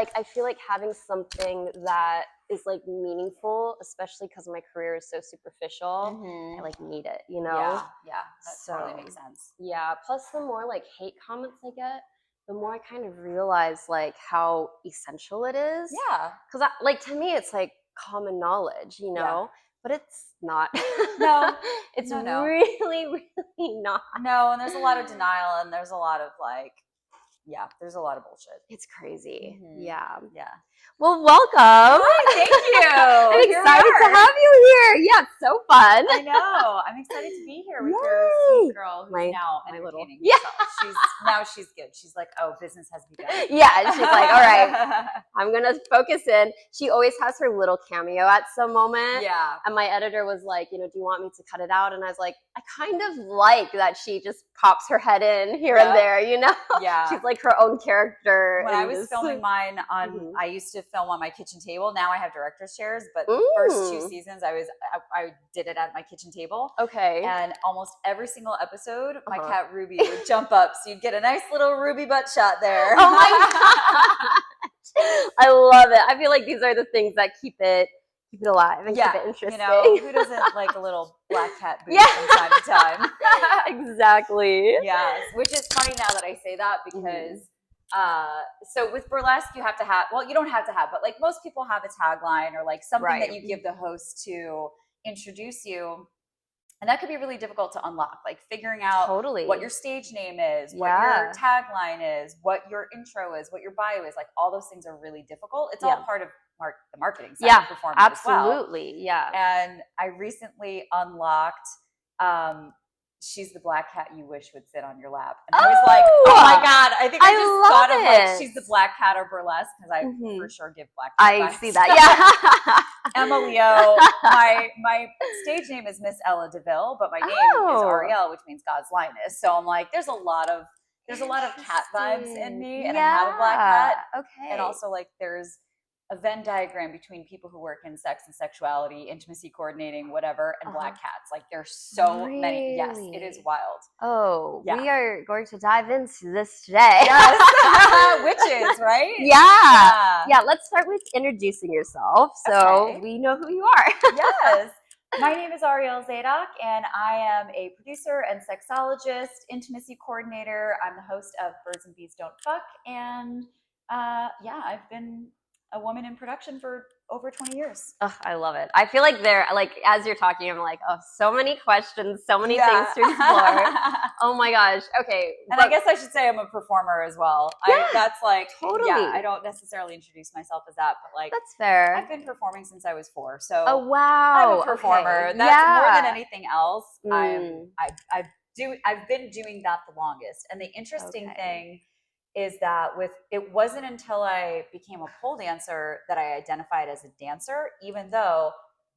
like I feel like having something that is like meaningful, especially because my career is so superficial, I like need it, you know? Yeah, that totally makes sense. Yeah, plus the more like hate comments I get, the more I kind of realize like how essential it is. Yeah. Because like to me, it's like common knowledge, you know, but it's not. No, it's no. really, really not. No, and there's a lot of denial, and there's a lot of like, there's a lot of bullshit. It's crazy. Mm-hmm. Yeah. Yeah. Well, welcome. Hi, thank you. I'm excited to have you here. Yeah, it's so fun. I know. I'm excited to be here with your sweet girl who's now entertaining herself. She's good. She's like, oh, business has begun. Yeah, she's like, all right, I'm going to focus in. She always has her little cameo at some moment. Yeah. And my editor was like, you know, do you want me to cut it out? And I was like, I kind of like that she just pops her head in here and there, you know? Yeah. She's like her own character. When I was filming mine on, I used to film on my kitchen table. Now I have director's chairs, but the first 2 seasons I did it at my kitchen table. Okay. And almost every single episode, my cat Ruby would jump up. So you'd get a nice little Ruby butt shot there. Oh my gosh. I love it. I feel like these are the things that keep it alive and keep it interesting. You know, who doesn't like a little black cat booty from time to time? Exactly. Yes, which is funny now that I say that because so with burlesque you have to have, well, you don't have to have, but like most people have a tagline or like something that you give the host to introduce you. And that could be really difficult to unlock, like figuring out what your stage name is, what your tagline is, what your intro is, what your bio is. Like all those things are really difficult. It's all part of the marketing side of performance absolutely. as well. Yeah. And I recently unlocked she's the black cat you wish would sit on your lap. And I was like, oh my God. I think I just thought of like, she's the black cat or burlesque because I for sure give black cat vibes. I see that, yeah. Emma Leo. My stage name is Miss Ella DeVille, but my name is Ariel, which means God's lioness. So I'm like, there's a lot of cat vibes in me, and I have a black cat. Okay. And also like there's a Venn diagram between people who work in sex and sexuality, intimacy coordinating, whatever, and black cats. Like there's so many. Yes, it is wild. Oh, we are going to dive into this today. Yes. Witches, right? Yeah. Let's start with introducing yourself so we know who you are. Yes. My name is Ariel Zadok, and I am a producer and sexologist, intimacy coordinator. I'm the host of Birds and Bees Don't Fuck, and I've been a woman in production for over 20 years. Oh, I love it. I feel like as you're talking, I'm like, oh, so many questions, so many things to explore. Oh my gosh. Okay. And I guess I should say I'm a performer as well. That's like, I don't necessarily introduce myself as that, but like, that's fair. I've been performing since I was 4. So oh, wow. I'm a performer. Okay. That's more than anything else. I've been doing that the longest. And the interesting thing is that it wasn't until I became a pole dancer that I identified as a dancer, even though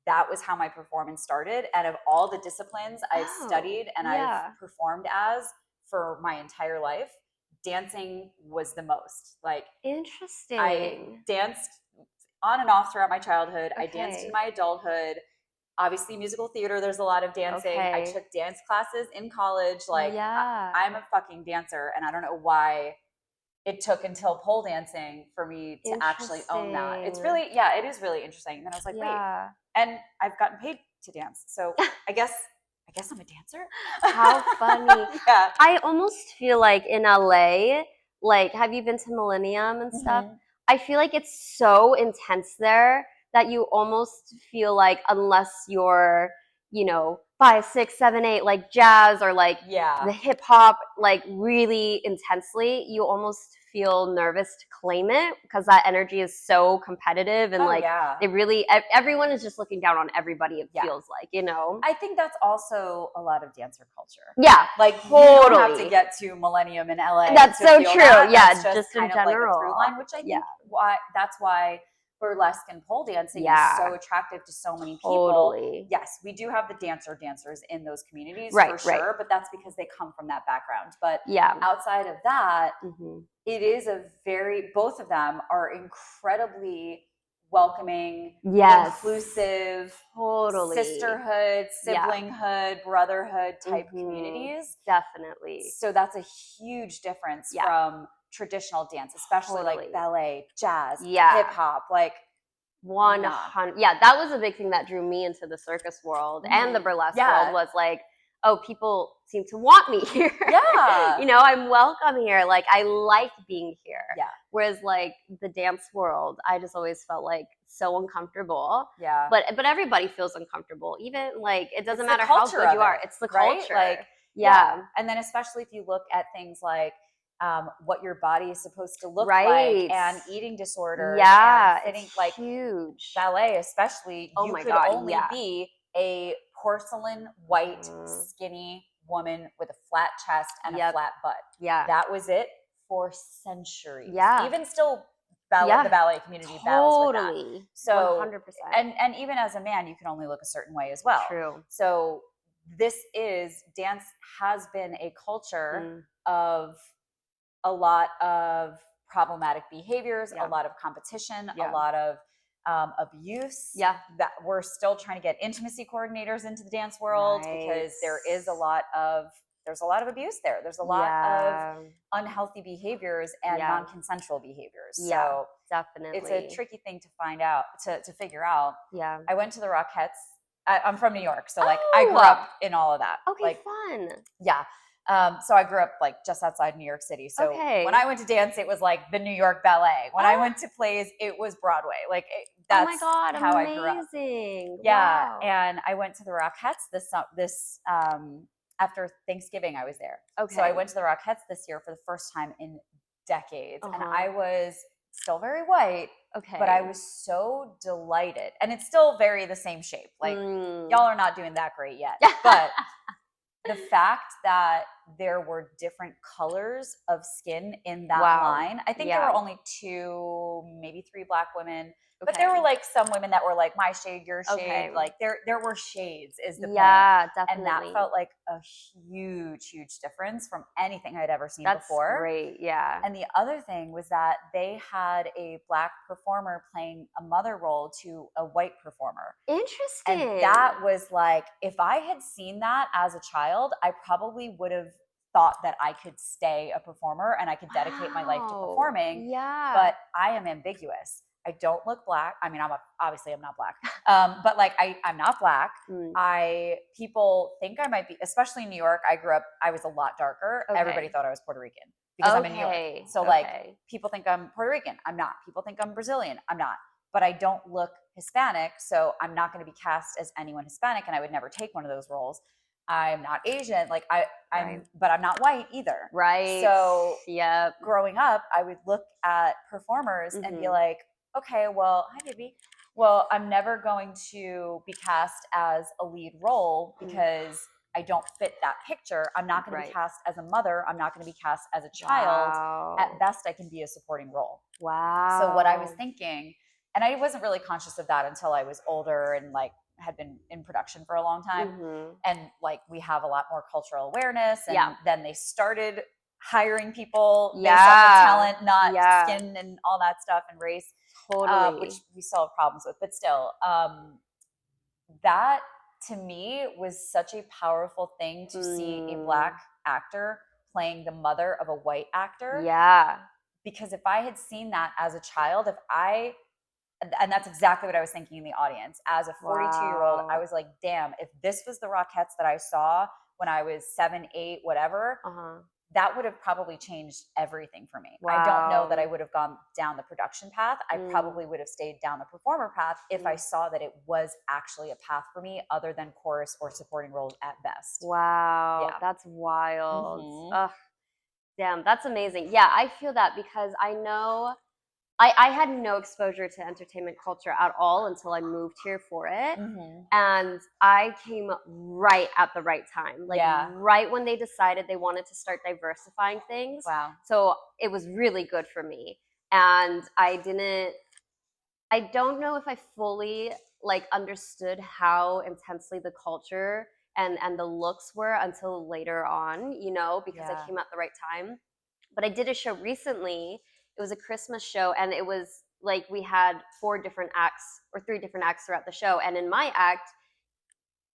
that was how my performance started. And of all the disciplines I've studied and I've performed as for my entire life, dancing was the most. Like, interesting. I danced on and off throughout my childhood. I danced in my adulthood. Obviously, musical theater, there's a lot of dancing. I took dance classes in college. Like, I'm a fucking dancer, and I don't know why it took until pole dancing for me to actually own that. It's really, it is really interesting. And then I was like, wait, and I've gotten paid to dance. So I guess I'm a dancer. How funny. I almost feel like in LA, like, have you been to Millennium and stuff? I feel like it's so intense there that you almost feel like unless you're, 5, 6, 7, 8, like jazz or like the hip hop, like really intensely, you almost feel nervous to claim it because that energy is so competitive and it really, everyone is just looking down on everybody. It feels like, I think that's also a lot of dancer culture. Yeah, like totally. You don't have to get to Millennium in LA. That's so true. That's just in general. Like a through line, which I think that's why burlesque and pole dancing is so attractive to so many people. Yes, we do have the dancers in those communities for sure, but that's because they come from that background. But outside of that, it is both of them are incredibly welcoming, inclusive, sisterhood, siblinghood, brotherhood type communities. Definitely. So that's a huge difference from traditional dance, especially like ballet, jazz, hip hop, like 100. Yeah, that was a big thing that drew me into the circus world and the burlesque world, was like, oh, people seem to want me here. Yeah. You know, I'm welcome here. Like, I like being here. Yeah. Whereas, like, the dance world, I just always felt like so uncomfortable. Yeah. But everybody feels uncomfortable. Even, like, it doesn't matter how good you are. It's the culture. Right? Like, yeah. And then especially if you look at things like what your body is supposed to look like, and eating disorders. Yeah, and fitting, it's like huge. Ballet, especially, you could only be a porcelain white skinny woman with a flat chest and a flat butt. Yeah, that was it for centuries. Yeah, even still, the ballet community battles with that. So 100%. And even as a man, you can only look a certain way as well. True. So dance has been a culture of a lot of problematic behaviors, a lot of competition, a lot of abuse. Yeah. That we're still trying to get intimacy coordinators into the dance world, because there's a lot of abuse there. There's a lot of unhealthy behaviors and non-consensual behaviors. So definitely, it's a tricky thing to find out, to figure out. Yeah. I went to the Rockettes. I'm from New York, so like I grew up in all of that. Okay, like, fun. Yeah. So I grew up like just outside New York City. So when I went to dance, it was like the New York Ballet. When I went to plays, it was Broadway. Like that's how I grew up. Yeah. Wow. And I went to the Rockettes this after Thanksgiving. I was there. Okay. So I went to the Rockettes this year for the first time in decades, and I was still very white. Okay. But I was so delighted, and it's still very the same shape. Like y'all are not doing that great yet, but the fact that there were different colors of skin in that line. I think there were only 2, maybe 3 Black women, but there were like some women that were like my shade, your shade. Like there were shades, is the point. Yeah, definitely. And that felt like a huge, huge difference from anything I'd ever seen before. That's great, yeah. And the other thing was that they had a Black performer playing a mother role to a white performer. Interesting. And that was like, if I had seen that as a child, I probably would have thought that I could stay a performer and I could dedicate my life to performing. Yeah. But I am ambiguous. I don't look Black. I mean, obviously I'm not Black. But like I'm not Black. People think I might be, especially in New York. I was a lot darker. Everybody thought I was Puerto Rican because I'm in New York. So like people think I'm Puerto Rican. I'm not. People think I'm Brazilian. I'm not. But I don't look Hispanic, so I'm not going to be cast as anyone Hispanic, and I would never take one of those roles. I'm not Asian, like but I'm not white either. Right. So growing up, I would look at performers and be like, okay, well, hi baby. Well, I'm never going to be cast as a lead role because I don't fit that picture. I'm not going to be cast as a mother. I'm not going to be cast as a child. At best, I can be a supporting role. Wow. So what I was thinking, and I wasn't really conscious of that until I was older and like had been in production for a long time. And like we have a lot more cultural awareness. And then they started hiring people based on the talent, not skin and all that stuff and race. Totally. Which we still have problems with, but still, that to me was such a powerful thing to see a Black actor playing the mother of a white actor. Yeah. Because if I had seen that as a child, and that's exactly what I was thinking in the audience. As a 42-year-old, I was like, damn, if this was the Rockettes that I saw when I was 7, 8, whatever, that would have probably changed everything for me. I don't know that I would have gone down the production path. I probably would have stayed down the performer path if I saw that it was actually a path for me other than chorus or supporting roles at best. Wow. Yeah. That's wild. Ugh. Damn, that's amazing. Yeah, I feel that because I know I had no exposure to entertainment culture at all until I moved here for it. And I came right at the right time. Like right when they decided they wanted to start diversifying things. Wow. So it was really good for me. And I don't know if I fully like understood how intensely the culture and the looks were until later on, you know, because I came at the right time. But I did a show recently. It was a Christmas show, and it was like we had 4 different acts or 3 different acts throughout the show. And in my act,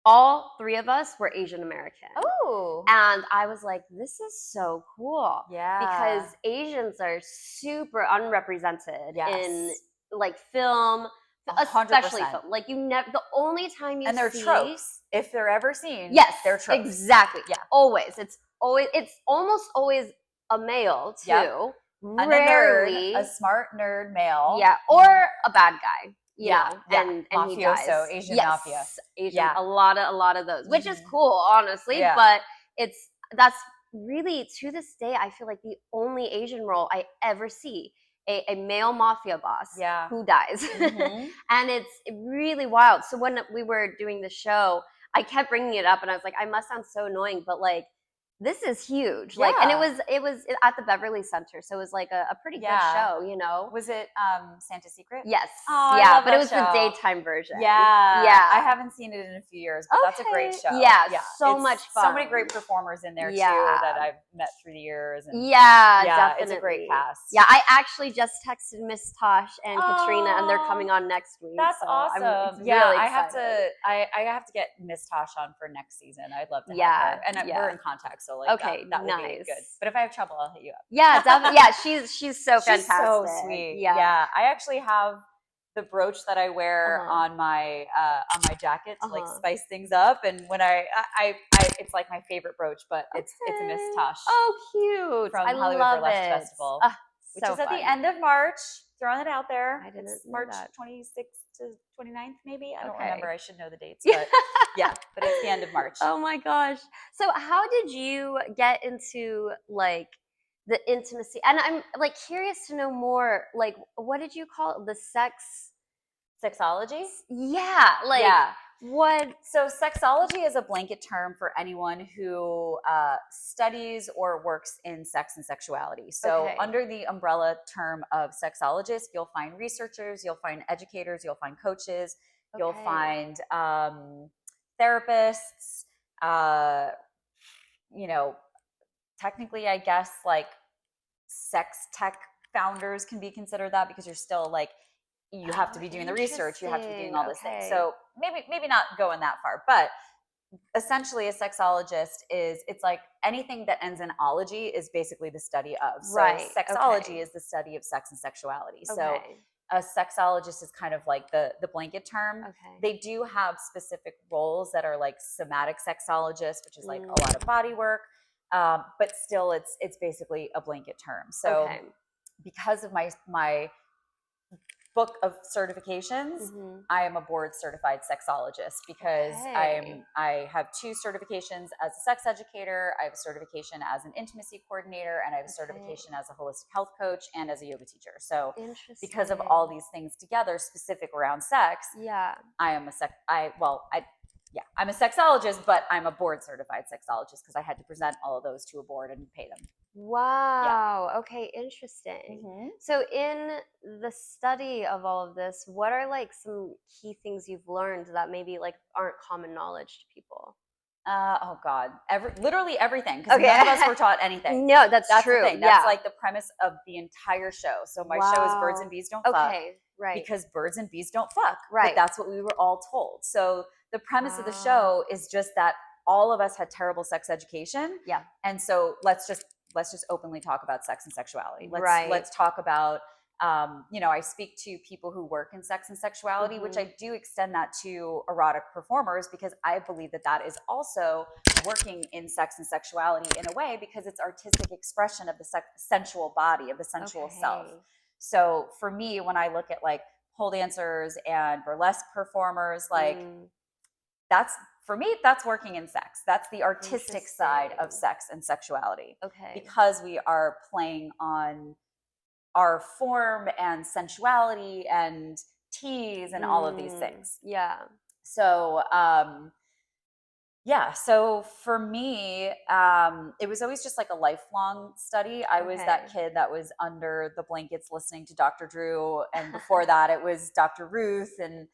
all 3 of us were Asian American. Oh. And I was like, this is so cool. Yeah. Because Asians are super unrepresented in like film, 100%. especially film. Like you never, the only time you and they're see tropes. If they're ever seen, yes, they're tropes. Exactly. Yeah. Always. It's almost always a male too. Yep. Rarely a smart nerd male. Yeah. Or a bad guy. You know, and mafioso, he dies. Asian yes, mafia. Asian, a lot of those, which is cool, honestly. Yeah. But that's really, to this day, I feel like the only Asian role I ever see. A male mafia boss who dies. And it's really wild. So when we were doing the show, I kept bringing it up and I was like, I must sound so annoying, but like, this is huge. Like, and it was at the Beverly Center, so it was like a pretty good show, you know. Was it Santa's Secret? Yes. Oh, yeah, but it was the daytime version. Yeah. I haven't seen it in a few years, but that's a great show. Yeah, so much fun. So many great performers in there too that I've met through the years. And definitely. It's a great cast. Yeah, I actually just texted Miss Tosh and Katrina, and they're coming on next week. That's awesome. Really I have to get Miss Tosh on for next season. I'd love to have her. And we're in contact. So like that would be good. But if I have trouble, I'll hit you up. Yeah, definitely. Yeah, she's so fantastic. She's so sweet. Yeah. I actually have the brooch that I wear on my jacket to like spice things up. And when I it's like my favorite brooch, but it's a Miss Tosh. Oh, cute! From I Hollywood love Burlesque it. Festival, which is at the end of March. Throwing it out there. I didn't it's know March that. 26th to 29th, maybe. I don't remember. I should know the dates, but but it's the end of March. Oh my gosh! So how did you get into like the intimacy? And I'm like curious to know more. Like, what did you call it? The Sexology? Yeah. Like what? So sexology is a blanket term for anyone who studies or works in sex and sexuality. So under the umbrella term of sexologist, you'll find researchers, you'll find educators, you'll find coaches, you'll find therapists, you know, technically, I guess like sex tech founders can be considered that because you're still like, you have to be doing the research, you have to be doing all this things. So maybe not going that far, but essentially a sexologist it's like anything that ends in ology is basically the study of. So sexology is the study of sex and sexuality. So a sexologist is kind of like the blanket term. They do have specific roles that are like somatic sexologist, which is like a lot of body work. But still it's basically a blanket term. So because of my book of certifications, I am a board certified sexologist because I have 2 certifications as a sex educator, I have a certification as an intimacy coordinator, and I have a certification as a holistic health coach and as a yoga teacher. So because of all these things together specific around sex, I'm a sexologist, but I'm a board certified sexologist because I had to present all of those to a board and pay them. Wow. Okay, interesting. So in the study of all of this, what are like some key things you've learned that maybe like aren't common knowledge to people? Oh God, literally everything. Because none of us were taught anything. No, that's true. The thing. That's like the premise of the entire show. So my show is Birds and Bees Don't Fuck. Because birds and bees don't fuck. But that's what we were all told. So the premise of the show is just that all of us had terrible sex education. And so let's just openly talk about sex and sexuality. Let's talk about, I speak to people who work in sex and sexuality, which I do extend that to erotic performers because I believe that is also working in sex and sexuality in a way because it's artistic expression of the sensual body, of the sensual self. So for me, when I look at like pole dancers and burlesque performers, like for me, that's working in sex. That's the artistic side of sex and sexuality. Because we are playing on our form and sensuality and tease and all of these things. So, so for me, it was always just like a lifelong study. I was that kid that was under the blankets listening to Dr. Drew. And before that, it was Dr. Ruth and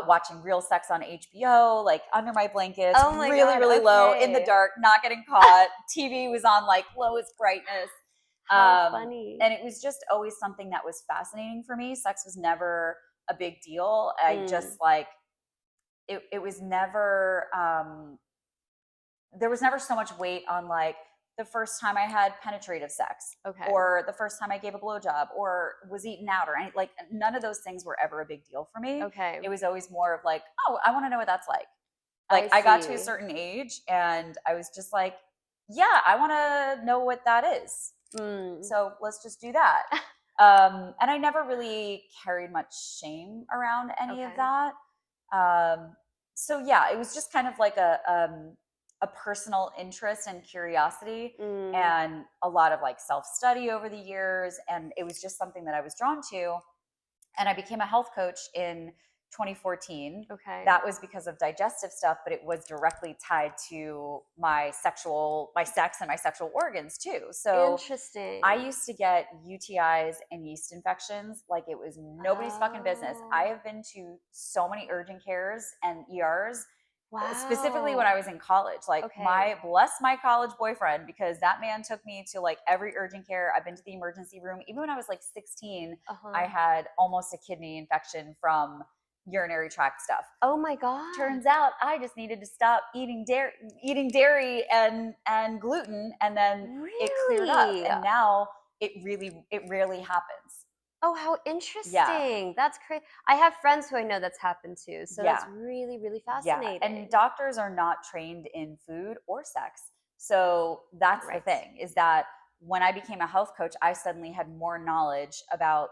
watching Real Sex on HBO, like under my blankets, really low in the dark, not getting caught. TV was on like lowest brightness. How funny. And it was just always something that was fascinating for me. Sex was never a big deal. I just like, it was never, there was never so much weight on like the first time I had penetrative sex, or the first time I gave a blowjob, or was eaten out, or any, like none of those things were ever a big deal for me. It was always more of like, oh, I want to know what that's like. Like I got to a certain age and I was just like, yeah, I want to know what that is. So let's just do that. And I never really carried much shame around any of that. So yeah, it was just kind of like a personal interest and curiosity, and a lot of like self-study over the years. And it was just something that I was drawn to. And I became a health coach in 2014. That was because of digestive stuff, but it was directly tied to my sex and my sexual organs too. So interesting. I used to get UTIs and yeast infections like it was nobody's fucking business. I have been to so many urgent cares and ERs. Specifically when I was in college, like bless my college boyfriend, because that man took me to like every urgent care. I've been to the emergency room. Even when I was like 16, I had almost a kidney infection from urinary tract stuff. Oh my God. Turns out I just needed to stop eating dairy and gluten, and then it cleared up. And now it rarely happens. Oh, how interesting. Yeah. That's crazy. I have friends who I know that's happened to. So that's really, really fascinating. Yeah. And doctors are not trained in food or sex. So that's the thing, is that when I became a health coach, I suddenly had more knowledge about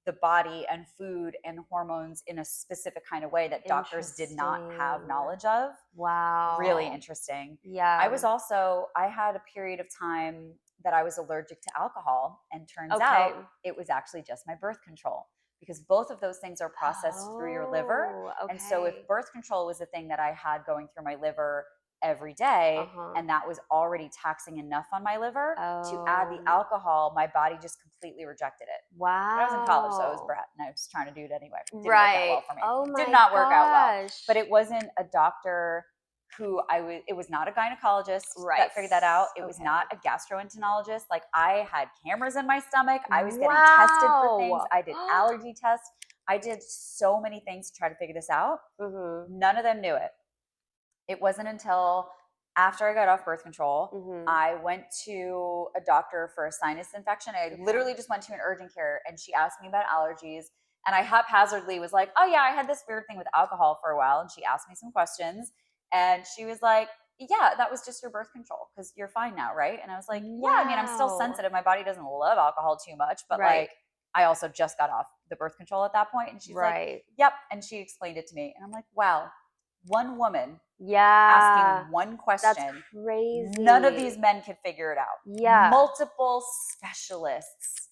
the body and food and hormones in a specific kind of way that doctors did not have knowledge of. Wow. Really interesting. Yeah. I had a period of time that I was allergic to alcohol, and turns out it was actually just my birth control, because both of those things are processed through your liver. And so if birth control was a thing that I had going through my liver every day, and that was already taxing enough on my liver, to add the alcohol, my body just completely rejected it. Wow. But I was in college, so I was a brat, and I was trying to do it anyway. It didn't work out well for me. Oh my Did not work out well. But it wasn't a doctor who it was not a gynecologist that figured that out. It was not a gastroenterologist. Like, I had cameras in my stomach. I was getting tested for things. I did allergy tests. I did so many things to try to figure this out. None of them knew it. It wasn't until after I got off birth control, I went to a doctor for a sinus infection. I literally just went to an urgent care, and she asked me about allergies. And I haphazardly was like, oh yeah, I had this weird thing with alcohol for a while. And she asked me some questions. And she was like, yeah, that was just your birth control, because you're fine now, right? And I was like, yeah, I mean, I'm still sensitive. My body doesn't love alcohol too much, but like, I also just got off the birth control at that point. And she's like, yep. And she explained it to me. And I'm like, wow, one woman asking one question. That's crazy. None of these men could figure it out. Yeah. Multiple specialists.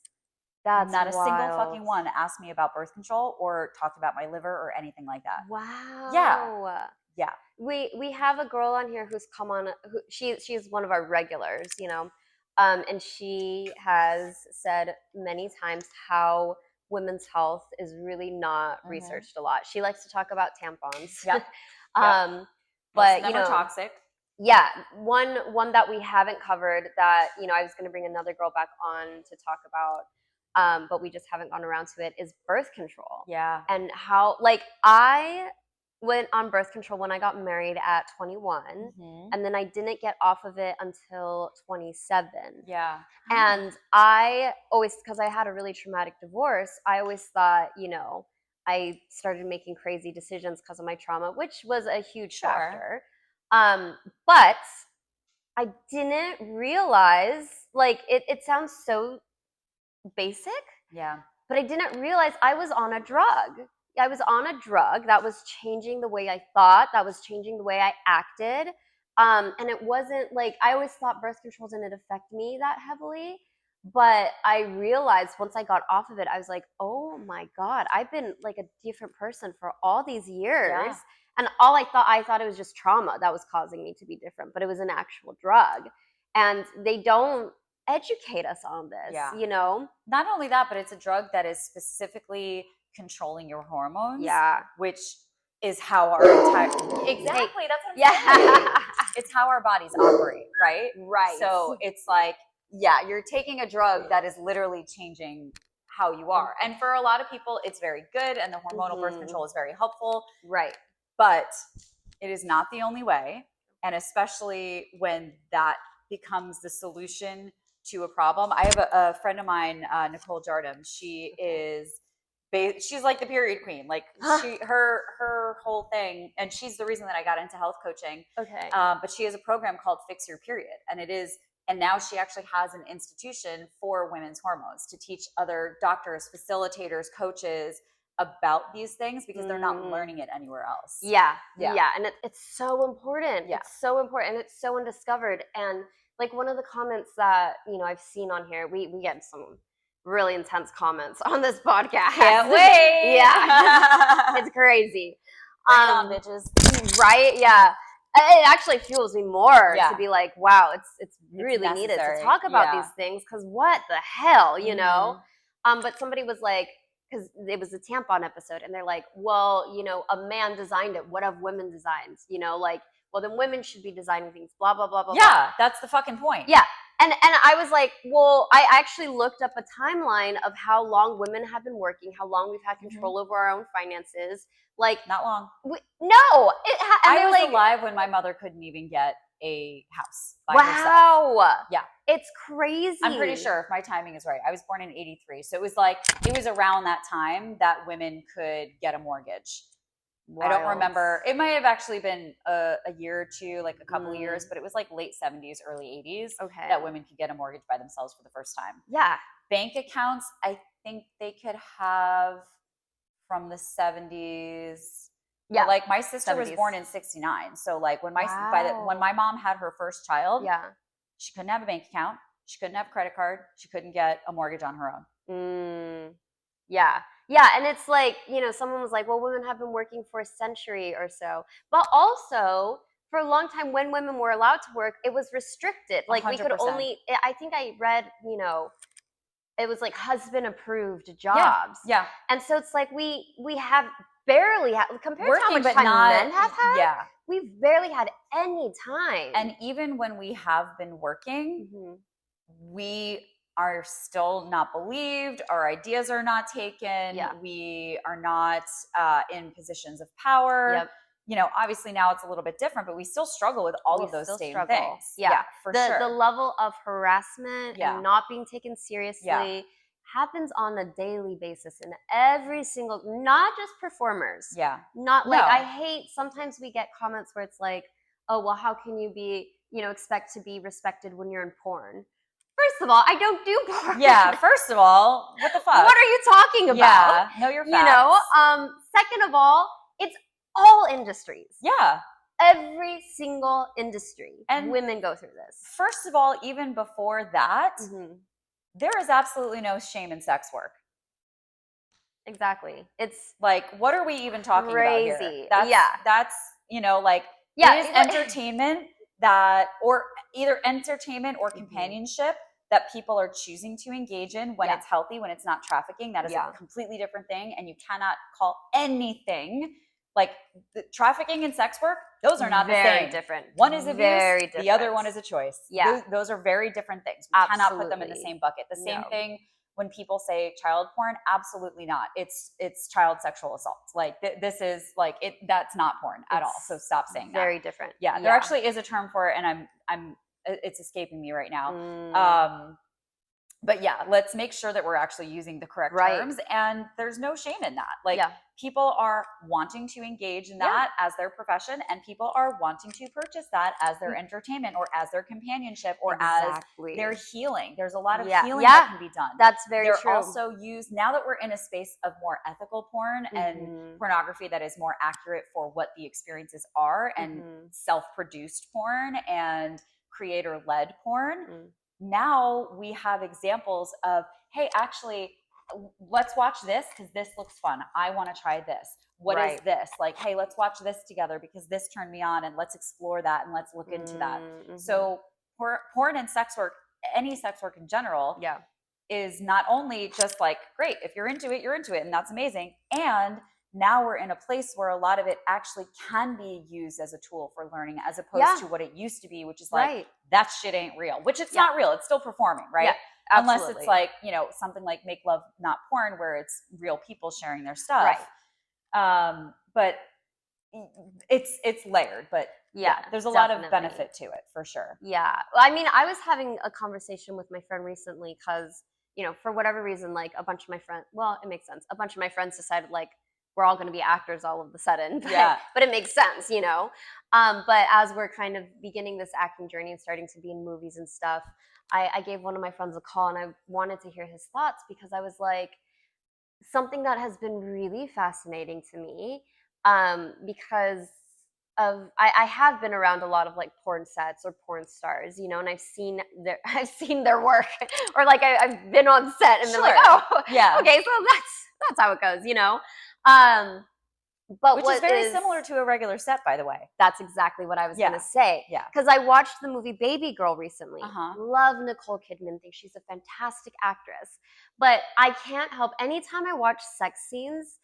That's not wild. A single fucking one asked me about birth control or talked about my liver or anything like that. Wow. Yeah. Yeah. We have a girl on here who's come on, she's one of our regulars, you know, and she has said many times how women's health is really not researched a lot. She likes to talk about tampons. Yep. But you know, toxic. Yeah, one that we haven't covered that, you know, I was going to bring another girl back on to talk about, but we just haven't gone around to it, is birth control. Yeah. And how, like, I went on birth control when I got married at 21, and then I didn't get off of it until 27. Yeah. And I always, because I had a really traumatic divorce, I always thought, you know, I started making crazy decisions because of my trauma, which was a huge factor. But I didn't realize, like, it sounds so basic. Yeah. But I didn't realize I was on a drug. I was on a drug that was changing the way I thought, that was changing the way I acted. And it wasn't like, I always thought birth control didn't affect me that heavily. But I realized once I got off of it, I was like, oh my God, I've been like a different person for all these years. Yeah. And I thought it was just trauma that was causing me to be different, but it was an actual drug. And they don't educate us on this, you know? Not only that, but it's a drug that is specifically controlling your hormones. Yeah. Which is how our entire... Exactly, that's what I'm saying. It's how our bodies operate, right? Right. So it's like, yeah, you're taking a drug that is literally changing how you are. And for a lot of people, it's very good, and the hormonal birth control is very helpful. Right. But it is not the only way. And especially when that becomes the solution to a problem. I have a friend of mine, Nicole Jardim. She's like the period queen. Like her whole thing, and she's the reason that I got into health coaching. Okay. But she has a program called Fix Your Period, and now she actually has an institution for women's hormones to teach other doctors, facilitators, coaches about these things, because they're not learning it anywhere else. Yeah. And it's so important. Yeah. It's so important. And it's so undiscovered. And like one of the comments that, I've seen on here, we get some really intense comments on this podcast. Can't wait. Yeah. It's crazy. Bring it on, bitches. Right? Yeah. It actually fuels me more to be like, wow, it's really needed to talk about these things, because what the hell, But somebody was like, because it was a tampon episode, and they're like, well, a man designed it. What have women designed? Well, then women should be designing things, blah, blah, blah, blah. Yeah, that's the fucking point. Yeah. And I was like, well, I actually looked up a timeline of how long women have been working, how long we've had control over our own finances. Like, not long. I was alive when my mother couldn't even get a house by herself. Wow. Yeah. It's crazy. I'm pretty sure, if my timing is right, I was born in 83. So it was around that time that women could get a mortgage. Wild. I don't remember. It might have actually been a year or two, like a couple of years, but it was like late 70s, early 80s that women could get a mortgage by themselves for the first time. Yeah. Bank accounts, I think they could have from the 70s. Yeah. Like my sister 70s. Was born in 69. So like when my mom had her first child, she couldn't have a bank account. She couldn't have a credit card. She couldn't get a mortgage on her own. Yeah. Yeah, and it's like, someone was like, well, women have been working for a century or so. But also, for a long time, when women were allowed to work, it was restricted. Like 100%. We could only, I think I read, it was like husband-approved jobs. Yeah. And so it's like we have barely had, compared to how much time men have had, we've barely had any time. And even when we have been working, we are still not believed. Our ideas are not taken. Yeah. We are not in positions of power. Yep. Obviously now it's a little bit different, but we still struggle with all of those same things. Yeah, for sure. The level of harassment and not being taken seriously happens on a daily basis in every single, not just performers. Yeah. Not like, I hate, sometimes we get comments where it's like, oh, well, how can you be, expect to be respected when you're in porn? First of all, I don't do porn. Yeah, first of all, what the fuck? What are you talking about? Yeah, know your facts. Second of all, it's all industries. Yeah. Every single industry. And women go through this. First of all, even before that, there is absolutely no shame in sex work. Exactly. It's like, what are we even talking about here? That's, it is entertainment. Or either entertainment or companionship that people are choosing to engage in when it's healthy, when it's not trafficking. That is a completely different thing. And you cannot call anything like the trafficking and sex work. Those are not the same. Very different. One is abuse. The other one is a choice. Yeah. Those are very different things. We cannot put them in the same bucket. The same thing when people say child porn, absolutely not. It's child sexual assault. Like this is like it. That's not porn at all. So stop saying that. Very different. Yeah, there actually is a term for it, and I'm it's escaping me right now. But yeah, let's make sure that we're actually using the correct terms, and there's no shame in that. Like people are wanting to engage in that as their profession, and people are wanting to purchase that as their entertainment or as their companionship or as their healing. There's a lot of healing that can be done. That's very true. They're also used, now that we're in a space of more ethical porn and pornography that is more accurate for what the experiences are, and self-produced porn and creator-led porn. Now we have examples of, hey, actually, let's watch this because this looks fun. I want to try this. What is this? Like, hey, let's watch this together because this turned me on, and let's explore that and let's look into that. So porn and sex work, any sex work in general, is not only just like, great, if you're into it, you're into it, and that's amazing. And now we're in a place where a lot of it actually can be used as a tool for learning, as opposed to what it used to be, which is like, that shit ain't real, which it's not real. It's still performing, right? Yeah, unless it's like, something like Make Love Not Porn, where it's real people sharing their stuff. Right. But it's layered, but there's a lot of benefit to it for sure. Yeah. Well, I mean, I was having a conversation with my friend recently because, you know, for whatever reason, like a bunch of my friends, well, it makes sense. A bunch of my friends decided like we're all going to be actors all of a sudden. But it makes sense, you know. But as we're kind of beginning this acting journey and starting to be in movies and stuff, I gave one of my friends a call and I wanted to hear his thoughts because I was like, something that has been really fascinating to me, because I have been around a lot of like porn sets or porn stars, you know, and I've seen their work or like I've been on set and been like, oh, okay, so that's how it goes, you know. But which is very similar to a regular set, by the way. That's exactly what I was going to say. Yeah. Because I watched the movie Baby Girl recently. Love Nicole Kidman. Think she's a fantastic actress. But I can't help, anytime I watch sex scenes,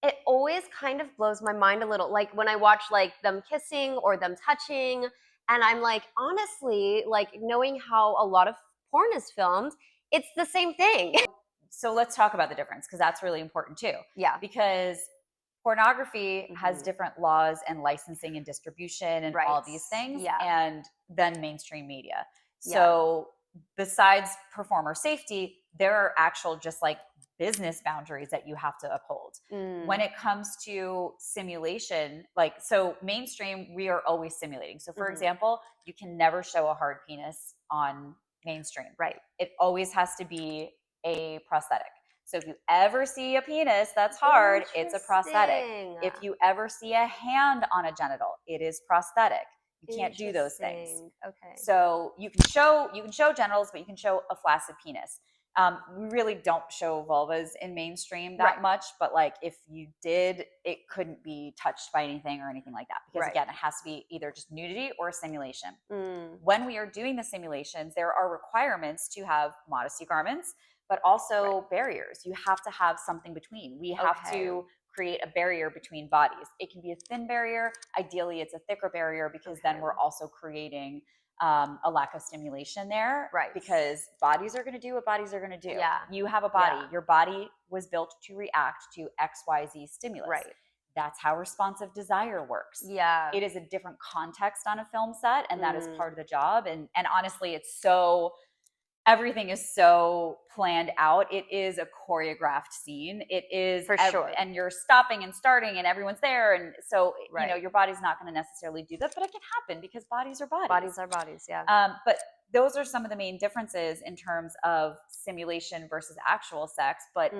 it always kind of blows my mind a little. Like when I watch like them kissing or them touching, and I'm like, honestly, like knowing how a lot of porn is filmed, it's the same thing. So let's talk about the difference because that's really important too. Yeah. Because pornography has different laws and licensing and distribution and all these things, and then mainstream media. So besides performer safety, there are actual just like business boundaries that you have to uphold. When it comes to simulation, like, so mainstream, we are always simulating. So for example, you can never show a hard penis on mainstream. Right. It always has to be a prosthetic. So if you ever see a penis that's hard, it's a prosthetic. If you ever see a hand on a genital, it is prosthetic. You can't do those things. Okay. So you can show genitals, but you can show a flaccid penis. We really don't show vulvas in mainstream that much, but like if you did, it couldn't be touched by anything or anything like that. Because again, it has to be either just nudity or a simulation. When we are doing the simulations, there are requirements to have modesty garments, but also barriers. You have to have something between. We have to create a barrier between bodies. It can be a thin barrier. Ideally, it's a thicker barrier because then we're also creating a lack of stimulation there. Right. Because bodies are going to do what bodies are going to do. Yeah. You have a body. Your body was built to react to XYZ stimulus. Right. That's how responsive desire works. Yeah. It is a different context on a film set, and that is part of the job. And honestly, it's so... everything is so planned out. It is a choreographed scene. It is for sure. And you're stopping and starting and everyone's there. And so, you know, your body's not going to necessarily do that, but it can happen because bodies are bodies. Bodies are bodies, yeah. But those are some of the main differences in terms of simulation versus actual sex. But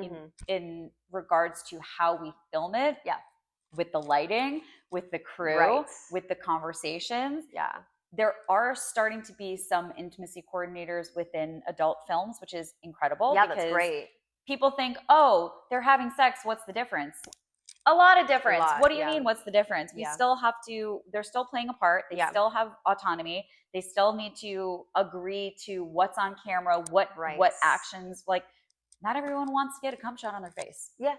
in regards to how we film it, with the lighting, with the crew, with the conversations, there are starting to be some intimacy coordinators within adult films, which is incredible. Yeah, that's great. People think, oh, they're having sex. What's the difference? A lot of difference. What do you mean? What's the difference? We still have to, they're still playing a part. They still have autonomy. They still need to agree to what's on camera, what actions. Like, not everyone wants to get a cum shot on their face. Yeah,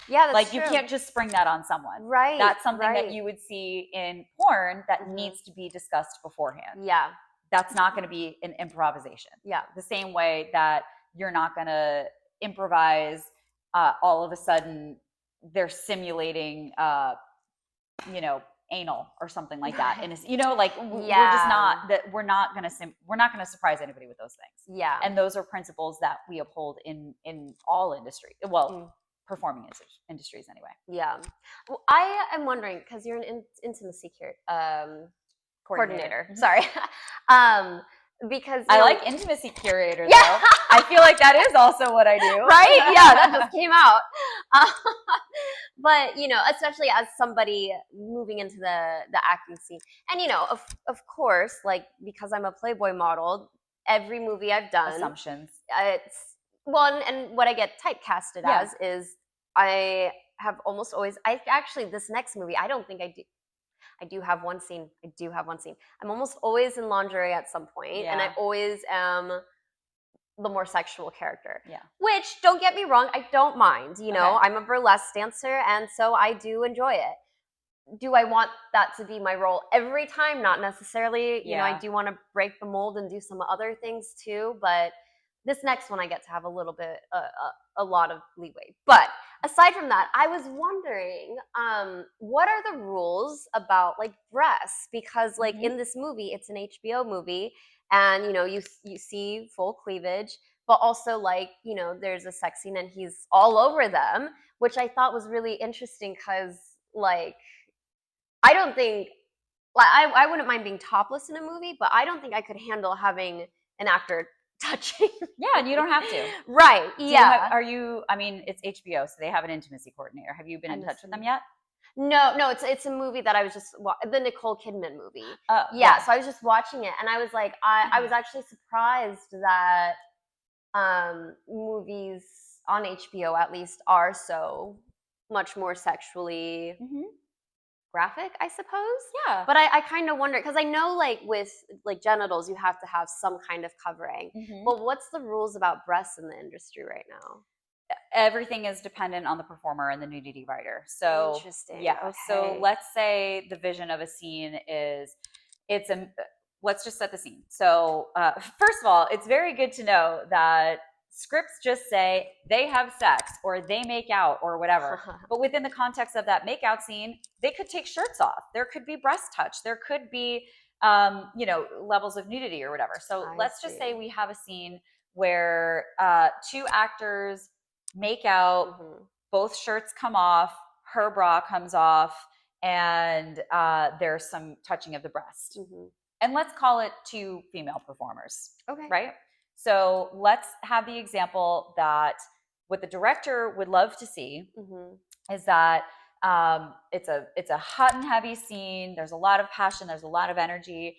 that's like true. You can't just spring that on someone. Right. That's something that you would see in porn that needs to be discussed beforehand. Yeah. That's not going to be an improvisation. Yeah. The same way that you're not going to improvise all of a sudden they're simulating you know, anal or something like that. And you know, like we're just not that we're not going to surprise anybody with those things. Yeah. And those are principles that we uphold in all industry. Well, performing industries anyway. Yeah. Well, I am wondering, because you're an intimacy coordinator. Sorry. Because I like intimacy curator though. I feel like that is also what I do. Right? Yeah, that just came out. But, you know, especially as somebody moving into the acting scene. And, you know, of course, like, because I'm a Playboy model, every movie I've done. Assumptions. It's one, and what I get typecasted as is I have almost always, actually, this next movie, I don't think I do. I do have one scene. I'm almost always in lingerie at some point, and I always am the more sexual character. Yeah. Which, don't get me wrong, I don't mind. You know, I'm a burlesque dancer, and so I do enjoy it. Do I want that to be my role every time? Not necessarily. You know, I do want to break the mold and do some other things too, but this next one I get to have a little bit, a lot of leeway. But aside from that, I was wondering, what are the rules about like breasts? Because like in this movie, it's an HBO movie, and you see full cleavage, but also like there's a sex scene and he's all over them, which I thought was really interesting because like I don't think like I wouldn't mind being topless in a movie, but I don't think I could handle having an actor touching. Yeah, and you don't have to. Right. Yeah. I mean, it's HBO, so they have an intimacy coordinator. Have you been in touch with them yet? No, it's a movie that I was just the Nicole Kidman movie. Oh, yeah. So I was just watching it, and I was like, I was actually surprised that movies on HBO at least are so much more sexually graphic, I suppose. Yeah. But I kind of wonder, because I know like with like genitals, you have to have some kind of covering. But what's the rules about breasts in the industry right now? Everything is dependent on the performer and the nudity writer. So interesting. Yeah. Okay. So let's say the vision of a scene is let's just set the scene. So first of all, it's very good to know that scripts just say they have sex or they make out or whatever. But within the context of that make out scene, they could take shirts off. There could be breast touch. There could be, levels of nudity or whatever. So let's just say we have a scene where two actors make out, both shirts come off, her bra comes off, and there's some touching of the breast. And let's call it two female performers. Okay. Right? So let's have the example that what the director would love to see is that it's a hot and heavy scene. There's a lot of passion. There's a lot of energy.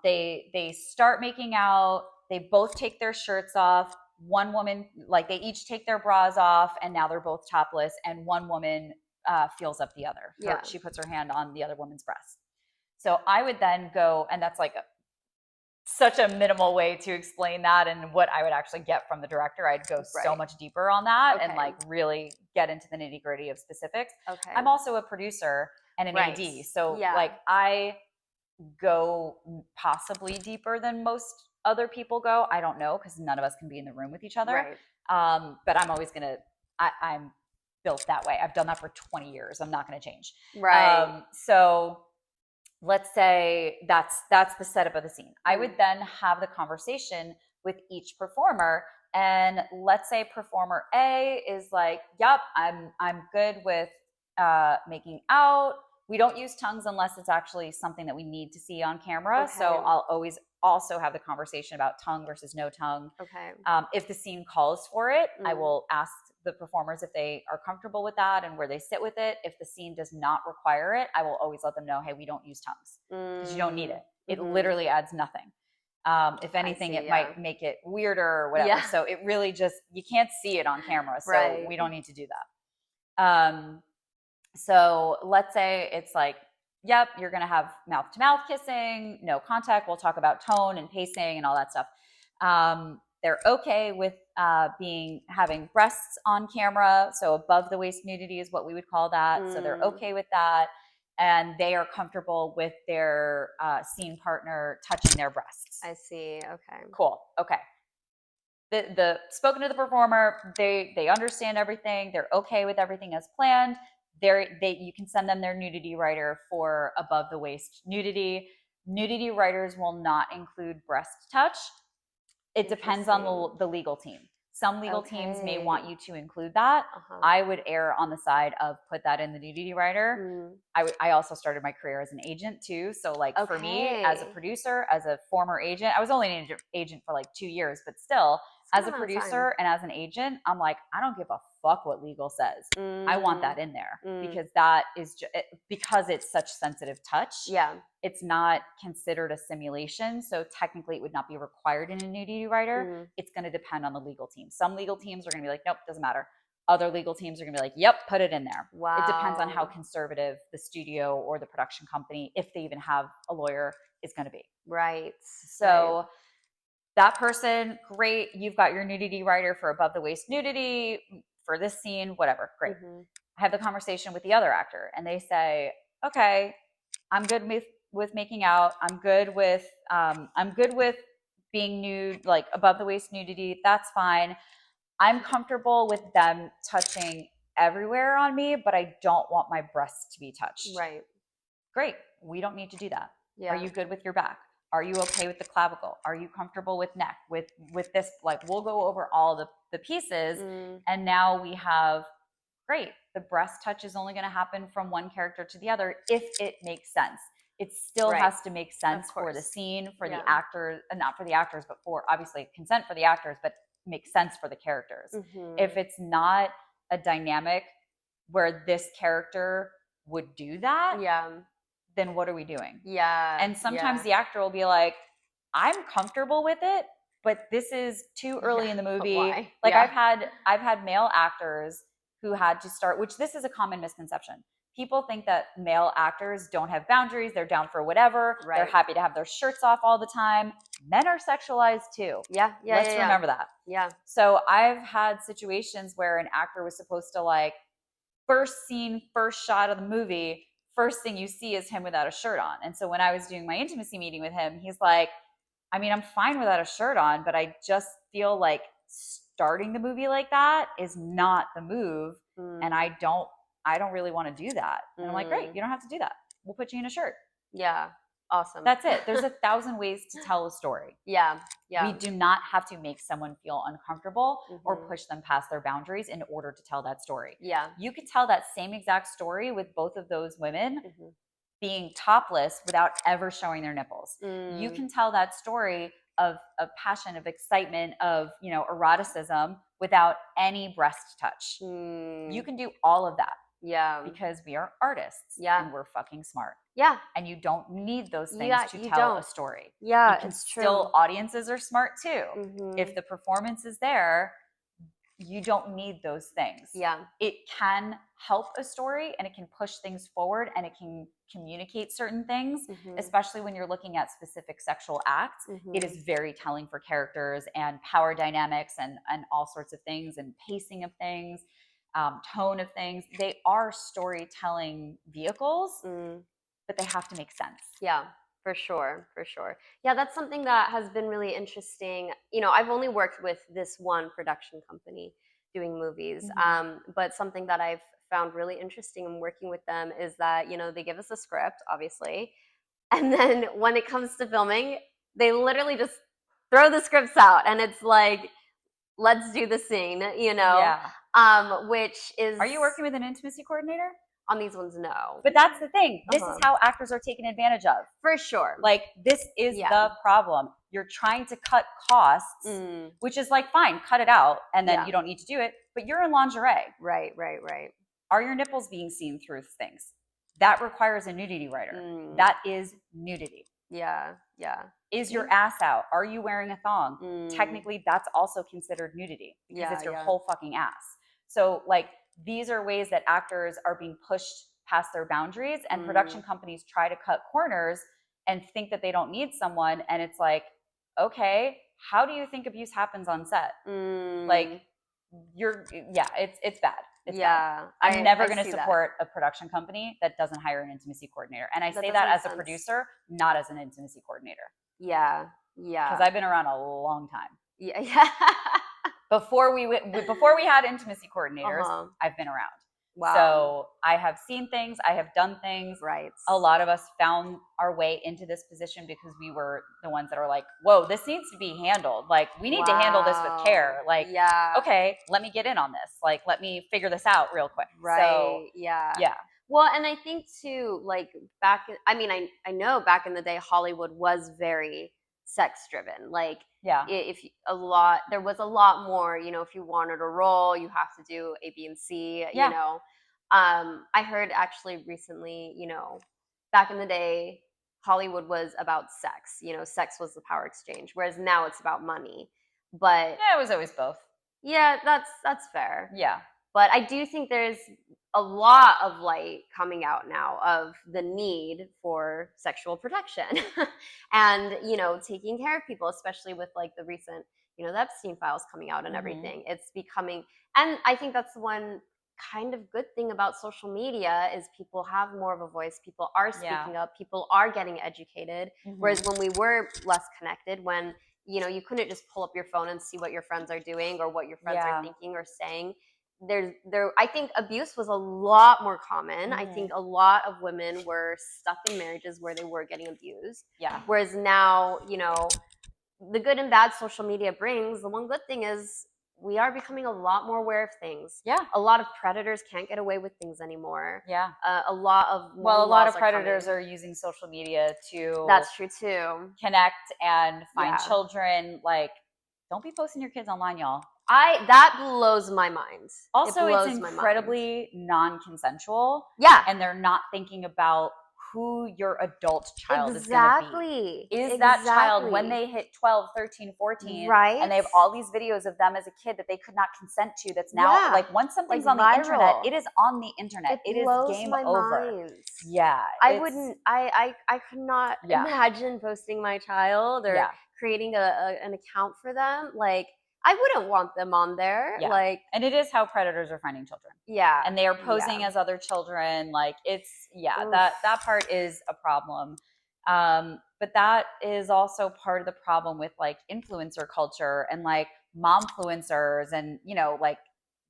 They start making out. They both take their shirts off. One woman, like they each take their bras off, and now they're both topless. And one woman feels up the other. She puts her hand on the other woman's breast. So I would then go, and that's like such a minimal way to explain that and what I would actually get from the director. I'd go so much deeper on that and like really get into the nitty gritty of specifics. Okay. I'm also a producer and an AD. So like I go possibly deeper than most other people go. I don't know, because none of us can be in the room with each other. But I'm always I'm built that way. I've done that for 20 years. I'm not going to change. So let's say that's the setup of the scene. I would then have the conversation with each performer, and let's say performer A is like, "Yep, I'm good with making out. We don't use tongues unless it's actually something that we need to see on camera." So I'll always also have the conversation about tongue versus no tongue. If the scene calls for it, I will ask the performers if they are comfortable with that and where they sit with it. If the scene does not require it, I will always let them know, hey, we don't use tongues because you don't need it. It literally adds nothing. If anything, it might make it weirder or whatever. So it really just, you can't see it on camera. So we don't need to do that. So let's say it's like, yep, you're going to have mouth to mouth kissing, no contact. We'll talk about tone and pacing and all that stuff. They're okay with having breasts on camera. So above the waist nudity is what we would call that. So they're okay with that. And they are comfortable with their scene partner touching their breasts. I see. Okay. Cool. Okay. The spoken to the performer, they understand everything. They're okay with everything as planned. You can send them their nudity writer for above the waist nudity. Nudity writers will not include breast touch. It depends on the legal team. Some legal teams may want you to include that. I would err on the side of put that in the nudity writer. I also started my career as an agent too. So like for me as a producer, as a former agent, I was only an agent for like 2 years, but still as a producer and as an agent, I'm like, I don't give a fuck what legal says. I want that in there because that is because it's such sensitive touch. It's not considered a simulation. So technically it would not be required in a nudity writer. It's going to depend on the legal team. Some legal teams are going to be like, nope, doesn't matter. Other legal teams are going to be like, yep, put it in there. Wow. It depends on how conservative the studio or the production company, if they even have a lawyer, is going to be. So that person, great. You've got your nudity writer for above the waist nudity for this scene, whatever. Great. I have the conversation with the other actor and they say, okay, I'm good with making out. I'm good with being nude, like above the waist nudity. That's fine. I'm comfortable with them touching everywhere on me, but I don't want my breasts to be touched. Right. Great. We don't need to do that. Yeah. Are you good with your back? Are you okay with the clavicle? Are you comfortable with neck? With this, like, we'll go over all the pieces. And now we have, great, the breast touch is only going to happen from one character to the other if it makes sense. It still has to make sense for the scene, for the actors, not for the actors, but for, obviously, consent for the actors, but make sense for the characters. If it's not a dynamic where this character would do that, then what are we doing? And sometimes the actor will be like, I'm comfortable with it, but this is too early in the movie. Like, I've had male actors who had to start, which this is a common misconception. People think that male actors don't have boundaries. They're down for whatever. They're happy to have their shirts off all the time. Men are sexualized too. Let's remember that. So I've had situations where an actor was supposed to, like, first scene, first shot of the movie, first thing you see is him without a shirt on. And so when I was doing my intimacy meeting with him, he's like, I mean, I'm fine without a shirt on, but I just feel like starting the movie like that is not the move. And I don't really want to do that. And I'm like, great, you don't have to do that. We'll put you in a shirt. Yeah. Awesome. That's it. There's 1,000 ways to tell a story. We do not have to make someone feel uncomfortable or push them past their boundaries in order to tell that story. You could tell that same exact story with both of those women being topless without ever showing their nipples. You can tell that story of passion, of excitement, of, you know, eroticism without any breast touch. You can do all of that. Because we are artists and we're fucking smart. And you don't need those things to tell a story. You can still, audiences are smart too. If the performance is there, you don't need those things. It can help a story and it can push things forward and it can communicate certain things, especially when you're looking at specific sexual acts. It is very telling for characters and power dynamics and all sorts of things, and pacing of things, tone of things. They are storytelling vehicles, but they have to make sense. For sure. Yeah, that's something that has been really interesting. You know, I've only worked with this one production company doing movies, but something that I've found really interesting in working with them is that, you know, they give us a script, obviously, and then when it comes to filming, they literally just throw the scripts out, and it's like, let's do the scene, you know? Which is... Are you working with an intimacy coordinator? On these ones, no. But that's the thing. This is how actors are taken advantage of. For sure. Like, this is the problem. You're trying to cut costs, which is like, fine, cut it out, and then you don't need to do it. But you're in lingerie. Right. Are your nipples being seen through things? That requires a nudity writer. That is nudity. Is your ass out? Are you wearing a thong? Technically, that's also considered nudity because it's your whole fucking ass. So, like, these are ways that actors are being pushed past their boundaries, and production companies try to cut corners and think that they don't need someone. And it's like, okay, how do you think abuse happens on set? Like, it's bad. It's bad. I'm never going to support a production company that doesn't hire an intimacy coordinator. And I say that as a producer, not as an intimacy coordinator. Because I've been around a long time. Before we had intimacy coordinators, I've been around. So I have seen things, I have done things. A lot of us found our way into this position because we were the ones that are like, whoa, this needs to be handled. Like, we need to handle this with care. Like, okay, let me get in on this. Like, let me figure this out real quick. So, Well, and I think too, like, I know back in the day, Hollywood was very sex driven. Like, there was a lot more, you know, if you wanted a role, you have to do A, B, and C, you know. I heard actually recently, you know, back in the day, Hollywood was about sex, you know, sex was the power exchange, whereas now it's about money. But it was always both. That's fair. Yeah. But I do think there's a lot of light coming out now of the need for sexual protection and, you know, taking care of people, especially with like the recent, you know, the Epstein files coming out and everything. It's becoming, and I think that's one kind of good thing about social media is people have more of a voice. People are speaking up. People are getting educated. Whereas when we were less connected, when, you know, you couldn't just pull up your phone and see what your friends are doing or what your friends are thinking or saying, I think abuse was a lot more common. I think a lot of women were stuck in marriages where they were getting abused. Yeah. Whereas now, you know, the good and bad social media brings, the one good thing is we are becoming a lot more aware of things. Yeah. A lot of predators can't get away with things anymore. Yeah. A lot of predators are using social media to That's true too. Connect and find children. Like, don't be posting your kids online, y'all. That blows my mind. Also, it's incredibly non-consensual. Yeah. And they're not thinking about who your adult child is going to be. Is that child, when they hit 12, 13, 14, right? And they have all these videos of them as a kid that they could not consent to, that's now, like, once something's on the internet, it is on the internet. It is game over. Mind. Yeah. I could not imagine posting my child or creating an account for them. Like, I wouldn't want them on there. Yeah. Like, and it is how predators are finding children. Yeah. And they are posing as other children. Like, it's, that part is a problem. But that is also part of the problem with, like, influencer culture and, like, momfluencers. And, you know, like,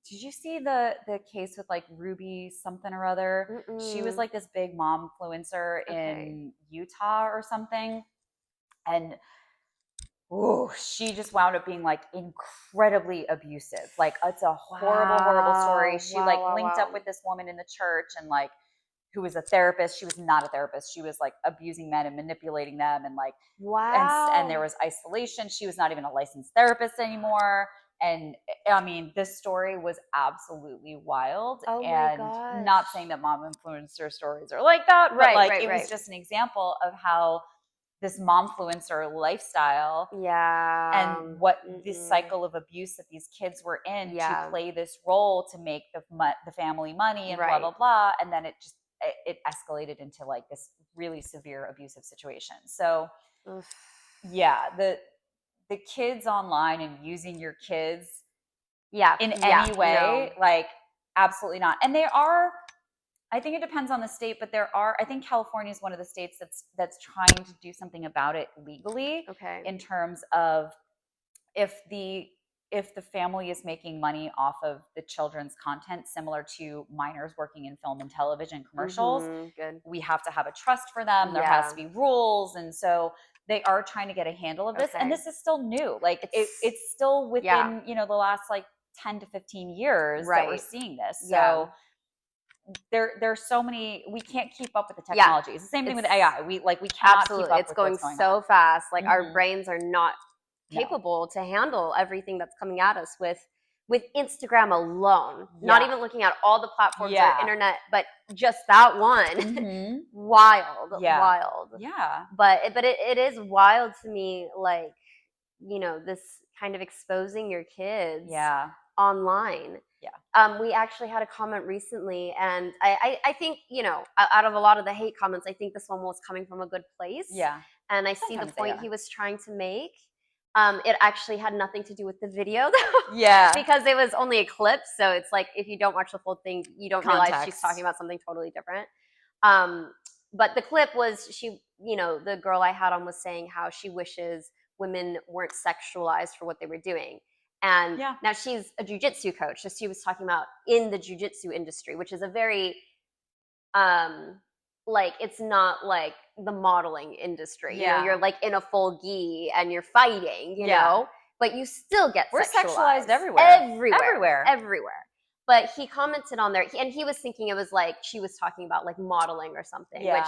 did you see the case with, like, Ruby something or other? She was, like, this big momfluencer in Utah or something. And she just wound up being, like, incredibly abusive. Like, it's a horrible story. She linked up with this woman in the church and, like, who was a therapist. She was not a therapist. She was, like, abusing men and manipulating them, and, like, and there was isolation. She was not even a licensed therapist anymore. And I mean, this story was absolutely wild. And not saying that mom influencer stories are like that, but it was just an example of how this momfluencer lifestyle and what this cycle of abuse that these kids were in to play this role to make the family money and blah, blah, blah. And then it escalated into, like, this really severe abusive situation. So the kids online and using your kids in any way, like, absolutely not. And I think it depends on the state, but I think California is one of the states that's trying to do something about it legally. In terms of if the family is making money off of the children's content, similar to minors working in film and television commercials, we have to have a trust for them. There has to be rules. And so they are trying to get a handle of this. And this is still new. Like, it's still within, you know, the last, like, 10 to 15 years that we're seeing this. So there's so many, we can't keep up with the technology. It's the same thing with AI. We cannot keep up. It's going so fast. Like, our brains are not capable to handle everything that's coming at us with Instagram alone. Not even looking at all the platforms or internet, but just that one. Wild. Yeah. But it is wild to me, like, you know, this kind of exposing your kids online. We actually had a comment recently, and I think, you know, out of a lot of the hate comments, I think this one was coming from a good place. And I see the point he was trying to make. It actually had nothing to do with the video, though. Because it was only a clip, so it's like, if you don't watch the full thing, you don't realize she's talking about something totally different. But the clip was, you know, the girl I had on was saying how she wishes women weren't sexualized for what they were doing. And now she's a jiu-jitsu coach. So she was talking about in the jiu-jitsu industry, which is a very, like, it's not like the modeling industry. You know, you're, like, in a full gi and you're fighting, you know, but you still get sexualized everywhere. But he commented on there, and he was thinking it was like she was talking about, like, modeling or something, which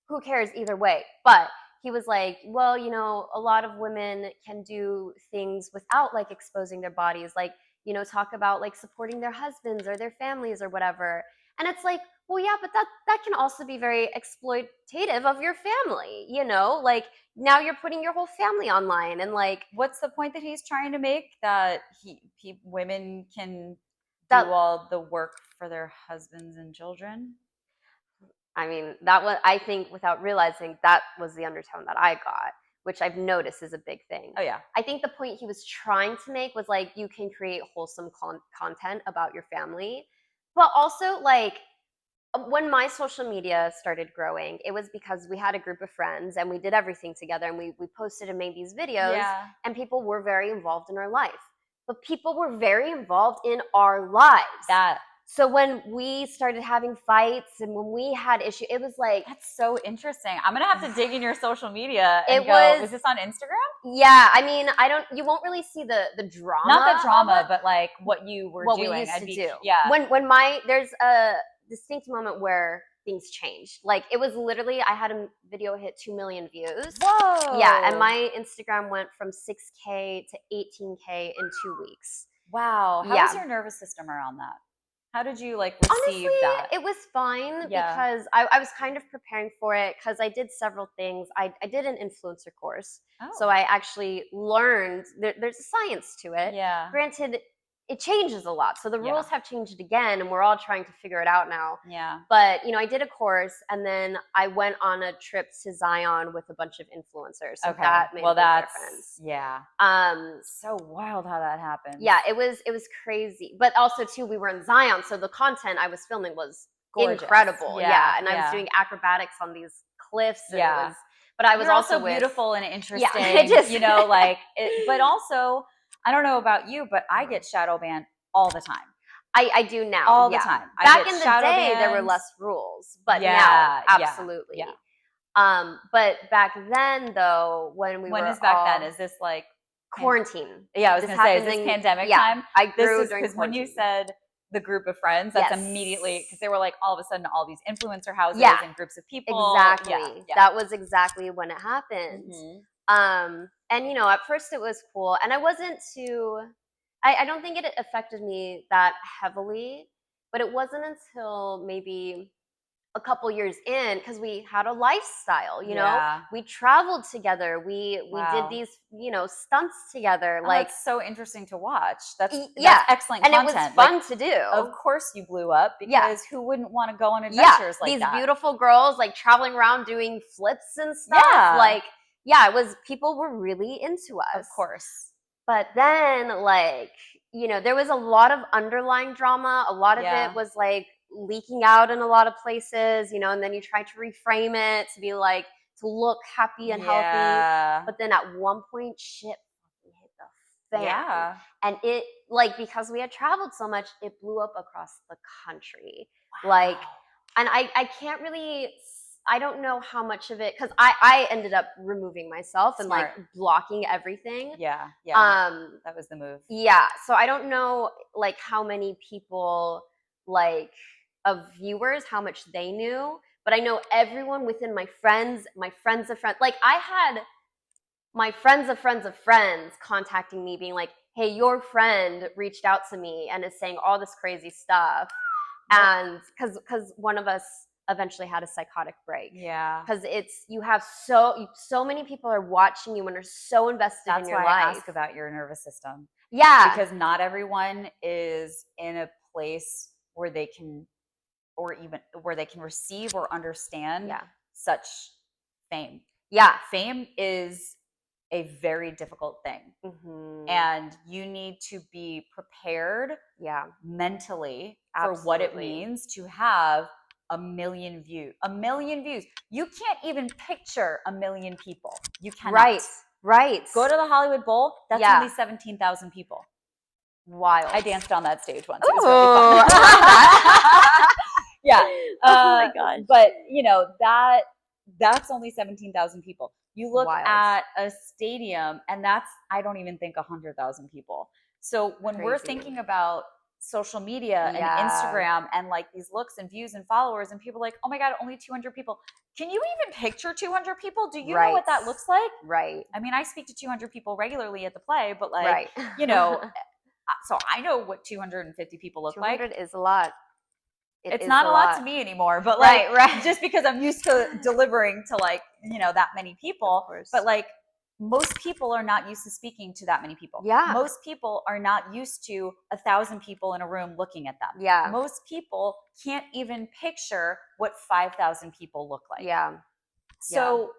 who cares either way. But he was like, well, you know, a lot of women can do things without, like, exposing their bodies, like, you know, talk about, like, supporting their husbands or their families or whatever. And it's like, well, yeah, but that can also be very exploitative of your family, you know? Like, now you're putting your whole family online, and, like, what's the point that he's trying to make? That women can do all the work for their husbands and children? I mean, that was, I think, without realizing, that was the undertone that I got, which I've noticed is a big thing. I think the point he was trying to make was, like, you can create wholesome content about your family, but also, like, when my social media started growing, it was because we had a group of friends and we did everything together, and we posted and made these videos, and people were very involved in our life. but people were very involved in our lives. So when we started having fights and when we had issues, it was like, that's so interesting. I'm gonna have to dig in your social media and go. Is this on Instagram? Yeah, I mean, you won't really see the drama, not the drama, but like what you were doing. We used to do. Yeah. When there's a distinct moment where things changed. Like it was literally, I had a video hit 2 million views. Whoa. Yeah, and my Instagram went from 6K to 18K in 2 weeks. Wow. How was your nervous system around that? How did you like receive that? It was fine because I was kind of preparing for it because I did several things. I did an influencer course. So I actually learned there's a science to it. Yeah. Granted, it changes a lot. So the rules have changed again and we're all trying to figure it out now. Yeah. But, I did a course and then I went on a trip to Zion with a bunch of influencers. So that made a big difference. Yeah. So wild how that happened. Yeah, it was crazy. But also too, we were in Zion, so the content I was filming was gorgeous. Incredible. Yeah. And I was doing acrobatics on these cliffs. And but I was also beautiful and interesting. Yeah, but also, I don't know about you, but I get shadow banned all the time. I do now. All the time. Back in the day, there were less rules, but now, absolutely. Yeah. But back then, though, when is back then? Is this like quarantine? Yeah, I was going to say, is this pandemic time? I grew during because when you said the group of friends, that's immediately, because they were like all of a sudden all these influencer houses and groups of people. Exactly. Yeah. That was exactly when it happened. And at first it was cool, and I wasn't too. I don't think it affected me that heavily, but it wasn't until maybe a couple years in, because we had a lifestyle, we traveled together, we did these stunts together. That's so interesting to watch. That's excellent and content. It was fun to do. Of course you blew up, because who wouldn't want to go on adventures like these that? Beautiful girls traveling around doing flips and stuff. It was, people were really into us. Of course. But then there was a lot of underlying drama. A lot of it was leaking out in a lot of places, and then you try to reframe it to be to look happy and healthy. But then at one point, shit hit the fan. Yeah. And it because we had traveled so much, it blew up across the country. Wow. And I can't really, I don't know how much of it, because I ended up removing myself and blocking everything. Yeah. That was the move. Yeah. So I don't know how many people of viewers, how much they knew, but I know everyone within my friends of friends. I had my friends of friends of friends contacting me being like, hey, your friend reached out to me and is saying all this crazy stuff. And because one of us eventually had a psychotic break. Yeah. Because you have so many people are watching you and are so invested in your life. That's why I ask about your nervous system. Yeah. Because not everyone is in a place where they can, or even where they can receive or understand such fame. Yeah. Fame is a very difficult thing. Mm-hmm. And you need to be prepared mentally for what it means to have a million views. You can't even picture a million people. You cannot. Right. Go to the Hollywood Bowl. That's only 17,000 people. Wild. I danced on that stage once. It was really fun. Yeah. Oh my God. But that's only 17,000 people. You look at a stadium, and I don't even think 100,000 people. So when we're thinking about social media and Instagram and these looks and views and followers, and people are like, oh my God, only 200 people. Can you even picture 200 people? Do you know what that looks like? Right. I mean, I speak to 200 people regularly at the play, but so I know what 250 people look like. 200 is a lot. It's not a lot to me anymore, but just because I'm used to delivering to that many people. But most people are not used to speaking to that many people. Yeah. Most people are not used to 1,000 people in a room looking at them. Yeah. Most people can't even picture what 5,000 people look like. Yeah. So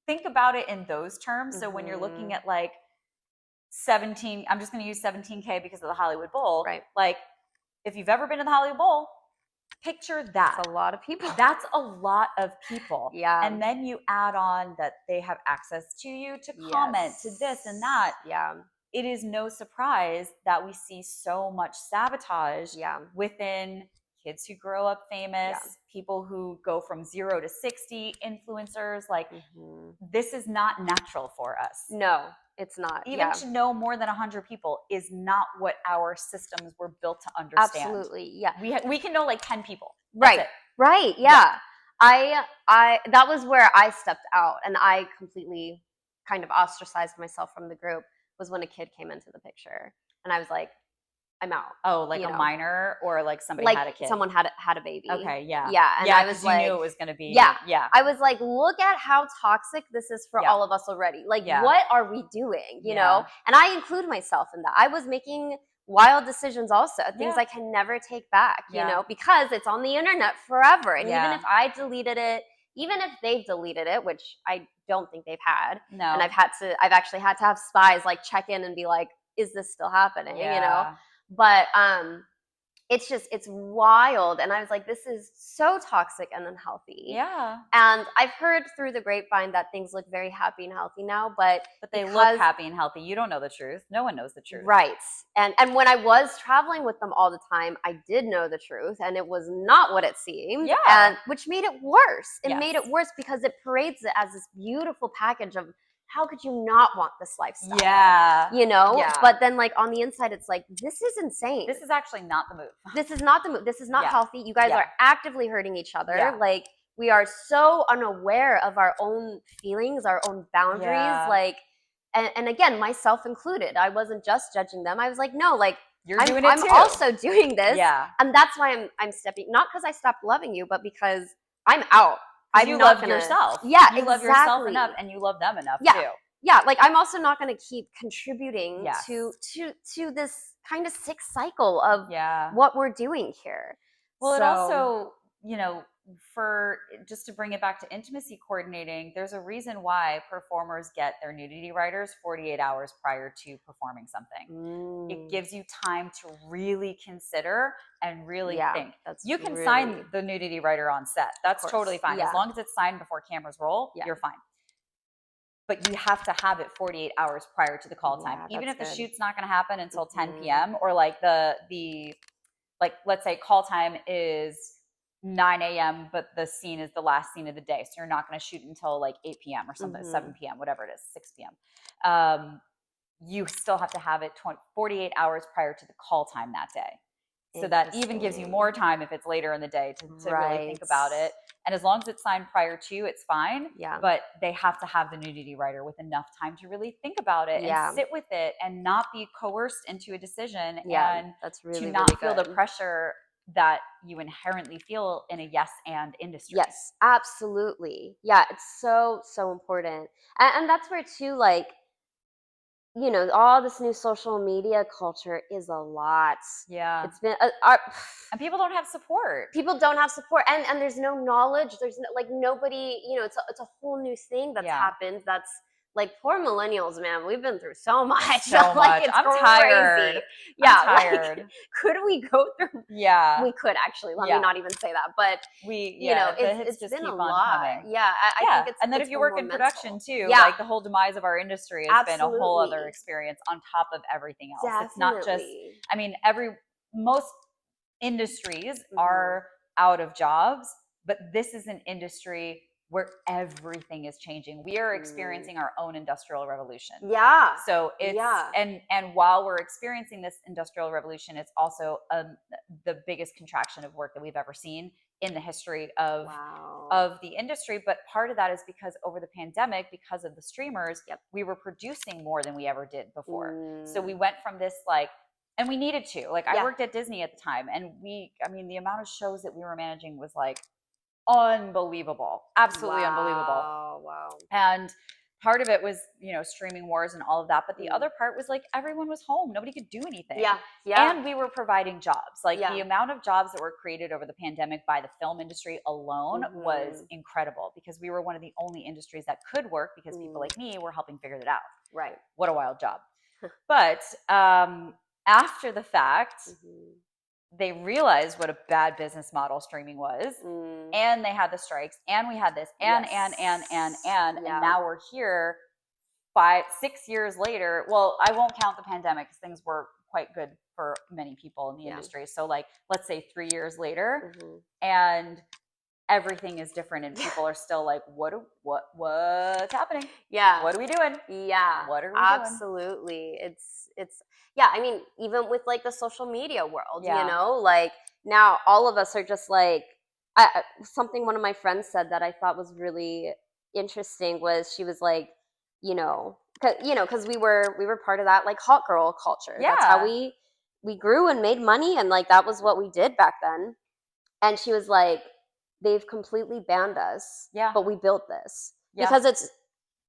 think about it in those terms. So when you're looking at 17, I'm just going to use 17K because of the Hollywood Bowl. Right. If you've ever been to the Hollywood Bowl, picture that. That's a lot of people. That's a lot of people. Yeah. And then you add on that they have access to you to comment, to this and that. Yeah. it is no surprise that we see so much sabotage within kids who grow up famous, people who go from 0 to 60, influencers. Like, this is not natural for us. No, it's not. Even to know more than 100 people is not what our systems were built to understand. Absolutely, yeah. We can know like 10 people. That's it. Right, yeah. I that was where I stepped out, and I completely kind of ostracized myself from the group, was when a kid came into the picture, and I was like, I'm out. Oh, like a minor, or like somebody had a kid? Someone had a baby. Okay, yeah. Yeah, and I was like, you knew it was going to be. Yeah. I was like, look at how toxic this is for all of us already. Like, what are we doing, you know? And I include myself in that. I was making wild decisions also, things I can never take back, you know, because it's on the internet forever. And even if I deleted it, even if they've deleted it, which I don't think they've had, and I've actually had to have spies like check in and be like, is this still happening, you know? But it's wild. And I was like, this is so toxic and unhealthy. Yeah. And I've heard through the grapevine that things look very happy and healthy now, but they look happy and healthy. You don't know the truth. No one knows the truth. Right. And when I was traveling with them all the time, I did know the truth, and it was not what it seemed. Yeah. And which made it worse. It made it worse because it parades it as this beautiful package of, how could you not want this lifestyle? Yeah. You know? Yeah. But then like on the inside, it's like, this is insane. This is actually not the move. This is not the move. This is not healthy. You guys are actively hurting each other. Yeah. Like, we are so unaware of our own feelings, our own boundaries. Yeah. Like, and again, myself included. I wasn't just judging them. I was like, no, like, I'm also doing this. Yeah. And that's why I'm stepping, not because I stopped loving you, but because I'm out. You love yourself. Yeah, you love yourself enough, and you love them enough too. Yeah, like, I'm also not going to keep contributing to this kind of sick cycle of what we're doing here. Well, it also, you know, for just to bring it back to intimacy coordinating, there's a reason why performers get their nudity writers 48 hours prior to performing something. It gives you time to really consider and really think. You can sign the nudity writer on set. That's totally fine. As long as it's signed before cameras roll, you're fine. But you have to have it 48 hours prior to the call time. Even if the shoot's not going to happen until 10 p.m. or like like, let's say call time is 9 a.m., but the scene is the last scene of the day. So you're not going to shoot until like 8 p.m. or something, 7 p.m., whatever it is, 6 p.m. You still have to have it 48 hours prior to the call time that day. So that even gives you more time if it's later in the day to really think about it. And as long as it's signed prior to, it's fine. Yeah. But they have to have the nudity writer with enough time to really think about it and sit with it and not be coerced into a decision and that's really, to not feel the pressure that you inherently feel in a yes and industry. Yes, absolutely. Yeah, it's so, so important. And that's where too, like, you know, all this new social media culture is a lot. Yeah. It's been, and people don't have support. People don't have support. And there's no knowledge. There's no, like, nobody, you know, it's a whole new thing that's happened. That's like, poor millennials, man, we've been through so much. So much. I'm tired. Yeah. I'm tired. Like, could we go through? Yeah. We could actually. Let me not even say that. But you know, it's been a lot. Coming. Yeah. I think it's, and then if you work in production too, like, the whole demise of our industry has been a whole other experience on top of everything else. Definitely. It's not just, I mean, most industries are out of jobs, but this is an industry where everything is changing. We are experiencing our own industrial revolution. Yeah. So it's, and while we're experiencing this industrial revolution, it's also the biggest contraction of work that we've ever seen in the history of the industry. But part of that is because over the pandemic, because of the streamers, we were producing more than we ever did before. So we went from this, like, and we needed to, like, I worked at Disney at the time, and the amount of shows that we were managing was like unbelievable, absolutely unbelievable. Wow. And part of it was, you know, streaming wars and all of that, but the other part was, like, everyone was home, nobody could do anything. And we were providing jobs. Like, the amount of jobs that were created over the pandemic by the film industry alone was incredible, because we were one of the only industries that could work, because people like me were helping figure that out. Right. What a wild job. But after the fact, they realized what a bad business model streaming was, and they had the strikes, and we had this, and now we're here 6 years later, well, I won't count the pandemic because things were quite good for many people in the industry. So like, let's say 3 years later, and everything is different, and people are still like, what's happening? Yeah. What are we doing? Yeah. What are we Absolutely. doing? It's yeah, I mean, even with like the social media world, you know, like now all of us are just like something one of my friends said that I thought was really interesting was she was like, you know, because we were part of that like hot girl culture. Yeah. That's how we grew and made money, and like that was what we did back then. And she was like, they've completely banned us. Yeah. But we built this. Yeah. Because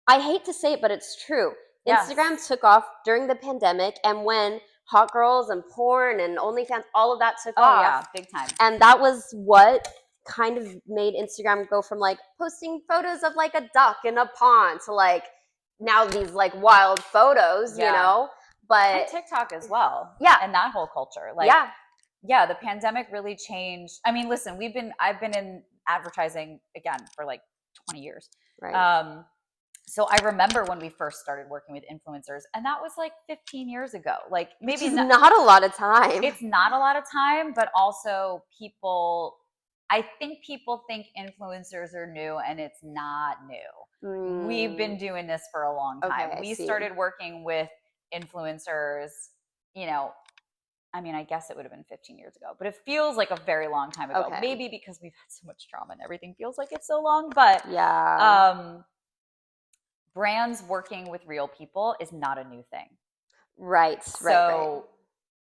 I hate to say it, but it's true. Yes. Instagram took off during the pandemic, and when hot girls and porn and OnlyFans, all of that took off. Yeah, big time. And that was what kind of made Instagram go from like posting photos of like a duck in a pond to like now these like wild photos, you know? But and TikTok as well. Yeah. And that whole culture. Like, yeah, the pandemic really changed. I mean, listen, I've been in advertising again for like 20 years. Right. So I remember when we first started working with influencers, and that was like 15 years ago. Like maybe not a lot of time. It's not a lot of time, but also I think people think influencers are new, and it's not new. We've been doing this for a long time. Okay, we started working with influencers, you know, I mean, I guess it would have been 15 years ago, but it feels like a very long time ago. Okay. Maybe because we've had so much trauma and everything feels like it's so long, but brands working with real people is not a new thing. Right. So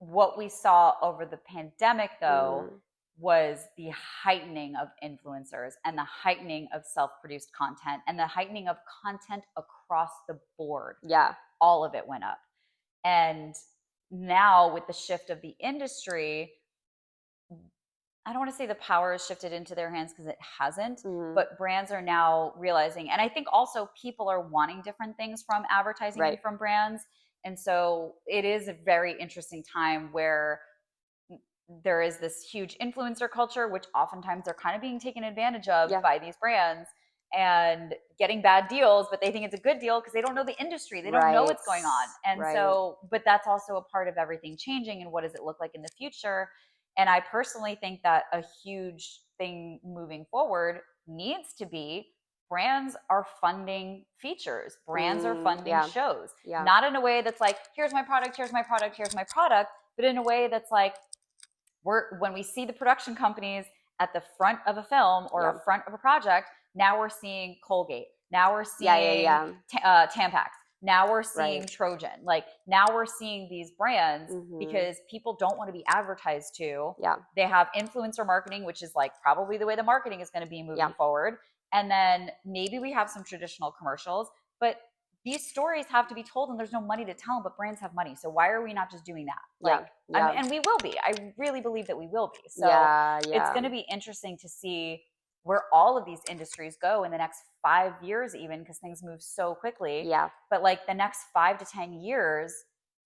what we saw over the pandemic, though, was the heightening of influencers and the heightening of self-produced content and the heightening of content across the board. Yeah. All of it went up. And now with the shift of the industry, I don't want to say the power has shifted into their hands because it hasn't, but brands are now realizing, and I think also people are wanting different things from advertising and from brands. And so it is a very interesting time where there is this huge influencer culture, which oftentimes they're kind of being taken advantage of by these brands and getting bad deals, but they think it's a good deal because they don't know the industry. They don't know what's going on. And so, but that's also a part of everything changing, and what does it look like in the future? And I personally think that a huge thing moving forward needs to be brands are funding features. Brands are funding shows. Yeah. Not in a way that's like, here's my product, here's my product, here's my product, but in a way that's like, when we see the production companies at the front of a film or front of a project, now we're seeing Colgate. Now we're seeing Tampax. Now we're seeing Trojan. Like now we're seeing these brands because people don't want to be advertised to. Yeah. They have influencer marketing, which is like probably the way the marketing is going to be moving forward. And then maybe we have some traditional commercials, but these stories have to be told, and there's no money to tell them, but brands have money. So why are we not just doing that? Like, I mean, and we will be. I really believe that we will be. So it's going to be interesting to see where all of these industries go in the next 5 years, even because things move so quickly. Yeah. But like the next 5 to 10 years,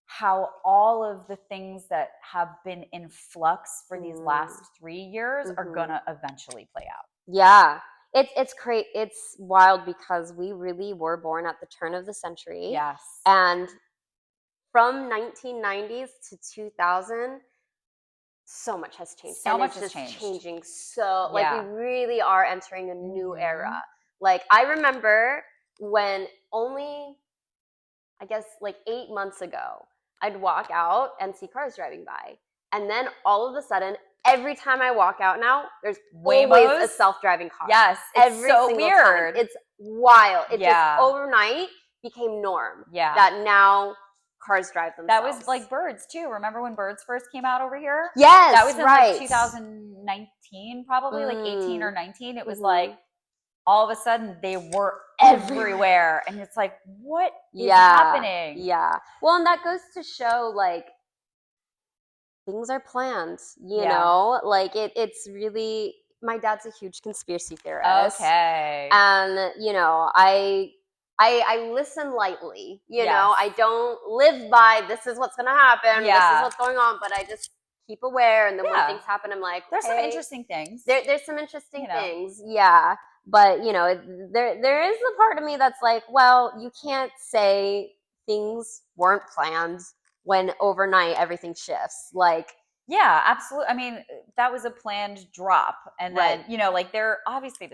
how all of the things that have been in flux for these last 3 years are going to eventually play out. Yeah. It's great. It's wild because we really were born at the turn of the century. Yes. And from 1990s to 2000, so much has changed. So much has changed. Changing so, like we really are entering a new era. Like I remember when only, I guess like 8 months ago, I'd walk out and see cars driving by. And then all of a sudden, every time I walk out now, there's always a self-driving car. Yes, it's so weird. It's wild. It just overnight became norm. Yeah. That now cars drive themselves. That was like birds too. Remember when birds first came out over here? Yes, that was in like 2019, probably like 18 or 19. It was like all of a sudden they were everywhere, and it's like, what is happening? Yeah. Well, and that goes to show like things are planned, you know, like it's really, my dad's a huge conspiracy theorist. Okay. And, you know, I listen lightly, you know, I don't live by this is what's going to happen. This is what's going on, but I just keep aware. And then when things happen, I'm like, there's some interesting things. There's some interesting things. Yeah. But there is a part of me that's like, well, you can't say things weren't planned when overnight everything shifts. Like, yeah, absolutely. I mean, that was a planned drop. And then, right. like there's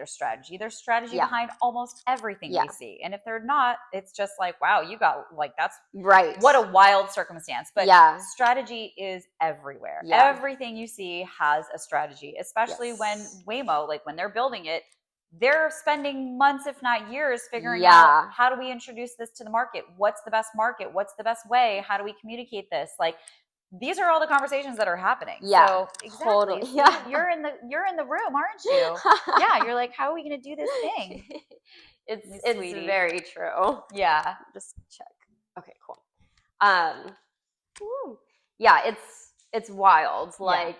strategy. There's strategy Yeah. behind almost everything Yeah. we see. And if they're not, it's just like, wow, you got like, that's right. what a wild circumstance. But yeah. strategy is everywhere. Yeah. Everything you see has a strategy, especially when Yes. Waymo, like when they're building it, they're spending months, if not years, figuring Yeah. out how do we introduce this to the market? What's the best market? What's the best way? How do we communicate this? Like, these are all the conversations that are happening. Yeah, so exactly. totally. See, Yeah. you're in the room, aren't you? Yeah, you're like, how are we going to do this thing? It's very true. Yeah. Just check. Okay, cool. Yeah, it's wild. Like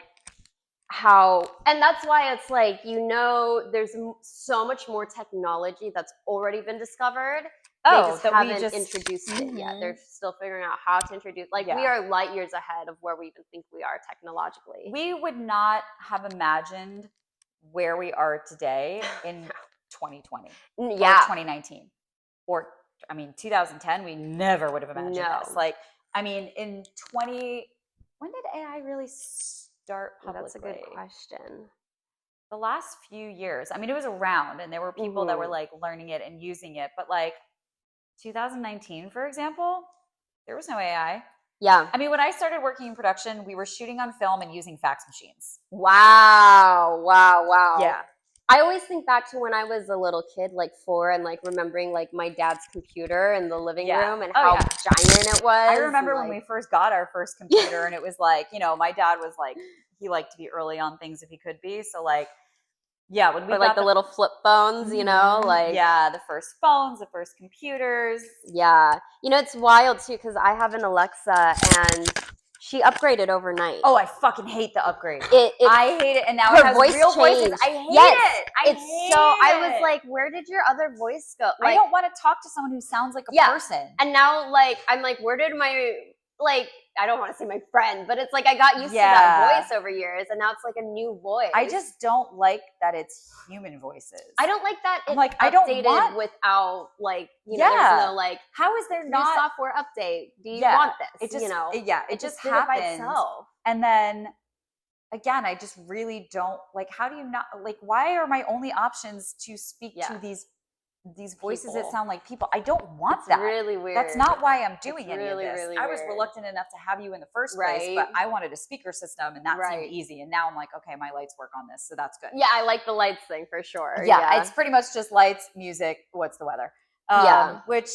how, and that's why it's like, there's so much more technology that's already been discovered. They just haven't introduced it yet. They're still figuring out how to introduce. Like, we are light years ahead of where we even think we are technologically. We would not have imagined where we are today in 2020 or 2019 or 2010. We never would have imagined this. Like, in when did AI really start publicly? That's a good question. The last few years. It was around, and there were people that were like learning it and using it, but like 2019, for example, there was no AI. Yeah. When I started working in production, we were shooting on film and using fax machines. Wow. Yeah. I always think back to when I was a little kid, like 4, and like remembering like my dad's computer in the living room and how giant it was. I remember when we first got our first computer, and it was like, my dad was like, he liked to be early on things if he could be. So like, yeah, when we got like the little flip phones, like the first phones, the first computers. Yeah, it's wild too because I have an Alexa and she upgraded overnight. Oh, I fucking hate the upgrade. I hate it, and now it has voice real voices. I hate it. I was like, where did your other voice go? Like, I don't want to talk to someone who sounds like a person. And now, like, I'm like, where did my I don't want to say my friend, but it's like I got used to that voice over years, and now it's like a new voice. I just don't like that it's human voices. I don't like that it's I don't updated without like there's no like how is there not software update? Do you want this? It just it just did happened it by itself. And then again, I just really don't like. How do you not like? Why are my only options to speak to these voices that sound like people? I don't want that. Really weird. That's not why I'm doing any of this. Really I was reluctant enough to have you in the first place, but I wanted a speaker system, and that seemed easy. And now I'm like, okay, my lights work on this, so that's good. Yeah, I like the lights thing for sure. Yeah, it's pretty much just lights, music, what's the weather? Which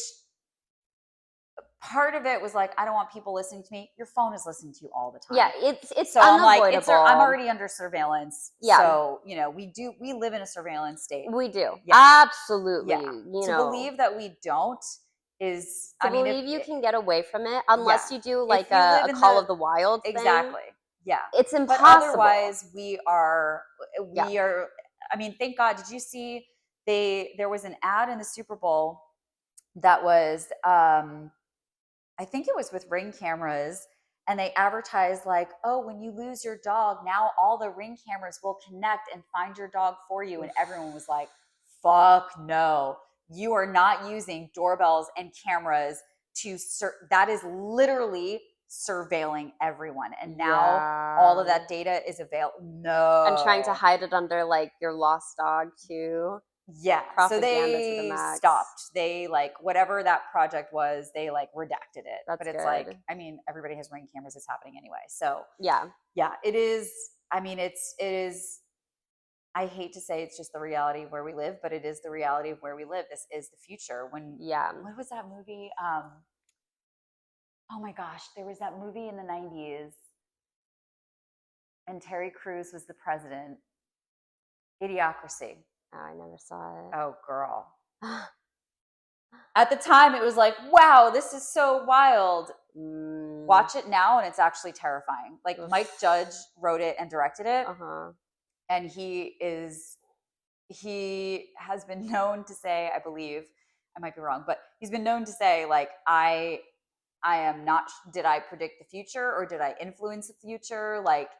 part of it was like, I don't want people listening to me. Your phone is listening to you all the time. Yeah, it's so unavoidable. I'm already under surveillance. Yeah. So, we live in a surveillance state. We do. Yeah. Absolutely. Yeah. To believe that we don't is, believe you can get away from it unless you do like a Call of the Wild thing. Exactly. Yeah. It's impossible. But otherwise we are, thank God. Did you see there was an ad in the Super Bowl that was, I think it was with Ring cameras, and they advertised like, oh, when you lose your dog, now all the Ring cameras will connect and find your dog for you. And everyone was like, fuck no. You are not using doorbells and cameras that is literally surveilling everyone. And now all of that data is available. No. And trying to hide it under like your lost dog too. Yeah. So they stopped. They whatever that project was, they redacted it. That's but it's good. Everybody has Ring cameras. It's happening anyway. So yeah, it is. It is. I hate to say it's just the reality of where we live, but it is the reality of where we live. This is the future. What was that movie? Oh my gosh, there was that movie in the 90s, and Terry Crews was the president. Idiocracy. Oh, I never saw it. Oh, girl. At the time, it was like, wow, this is so wild. Watch it now, and it's actually terrifying. Like, Mike Judge wrote it and directed it. And he has been known to say, I believe, I might be wrong, but he's been known to say, like, I am not, did I predict the future or did I influence the future? Like,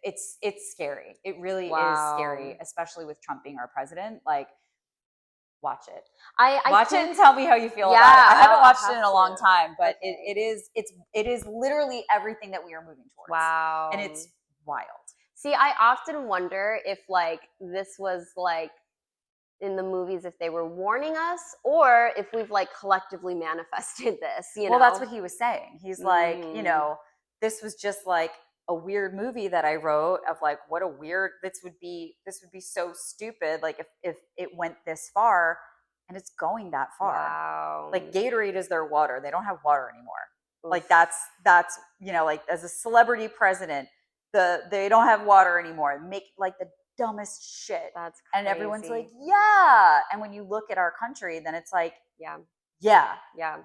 it's scary. It really is scary, especially with Trump being our president. Like, watch it. I watch think, it and tell me how you feel about it. I haven't watched it in a long time, but it is literally everything that we are moving towards. Wow. And it's wild. See, I often wonder if like this was like in the movies, if they were warning us, or if we've like collectively manifested this, you know? Well, that's what he was saying. He's like, you know, this was just like a weird movie that I wrote of like, what a weird, this would be so stupid. Like if it went this far, and it's going that far. Wow. Like Gatorade is their water. They don't have water anymore. Oof. Like that's, you know, like as a celebrity president, they don't have water anymore. Make like the dumbest shit. That's crazy. And everyone's like, yeah. And when you look at our country, then it's like, yeah,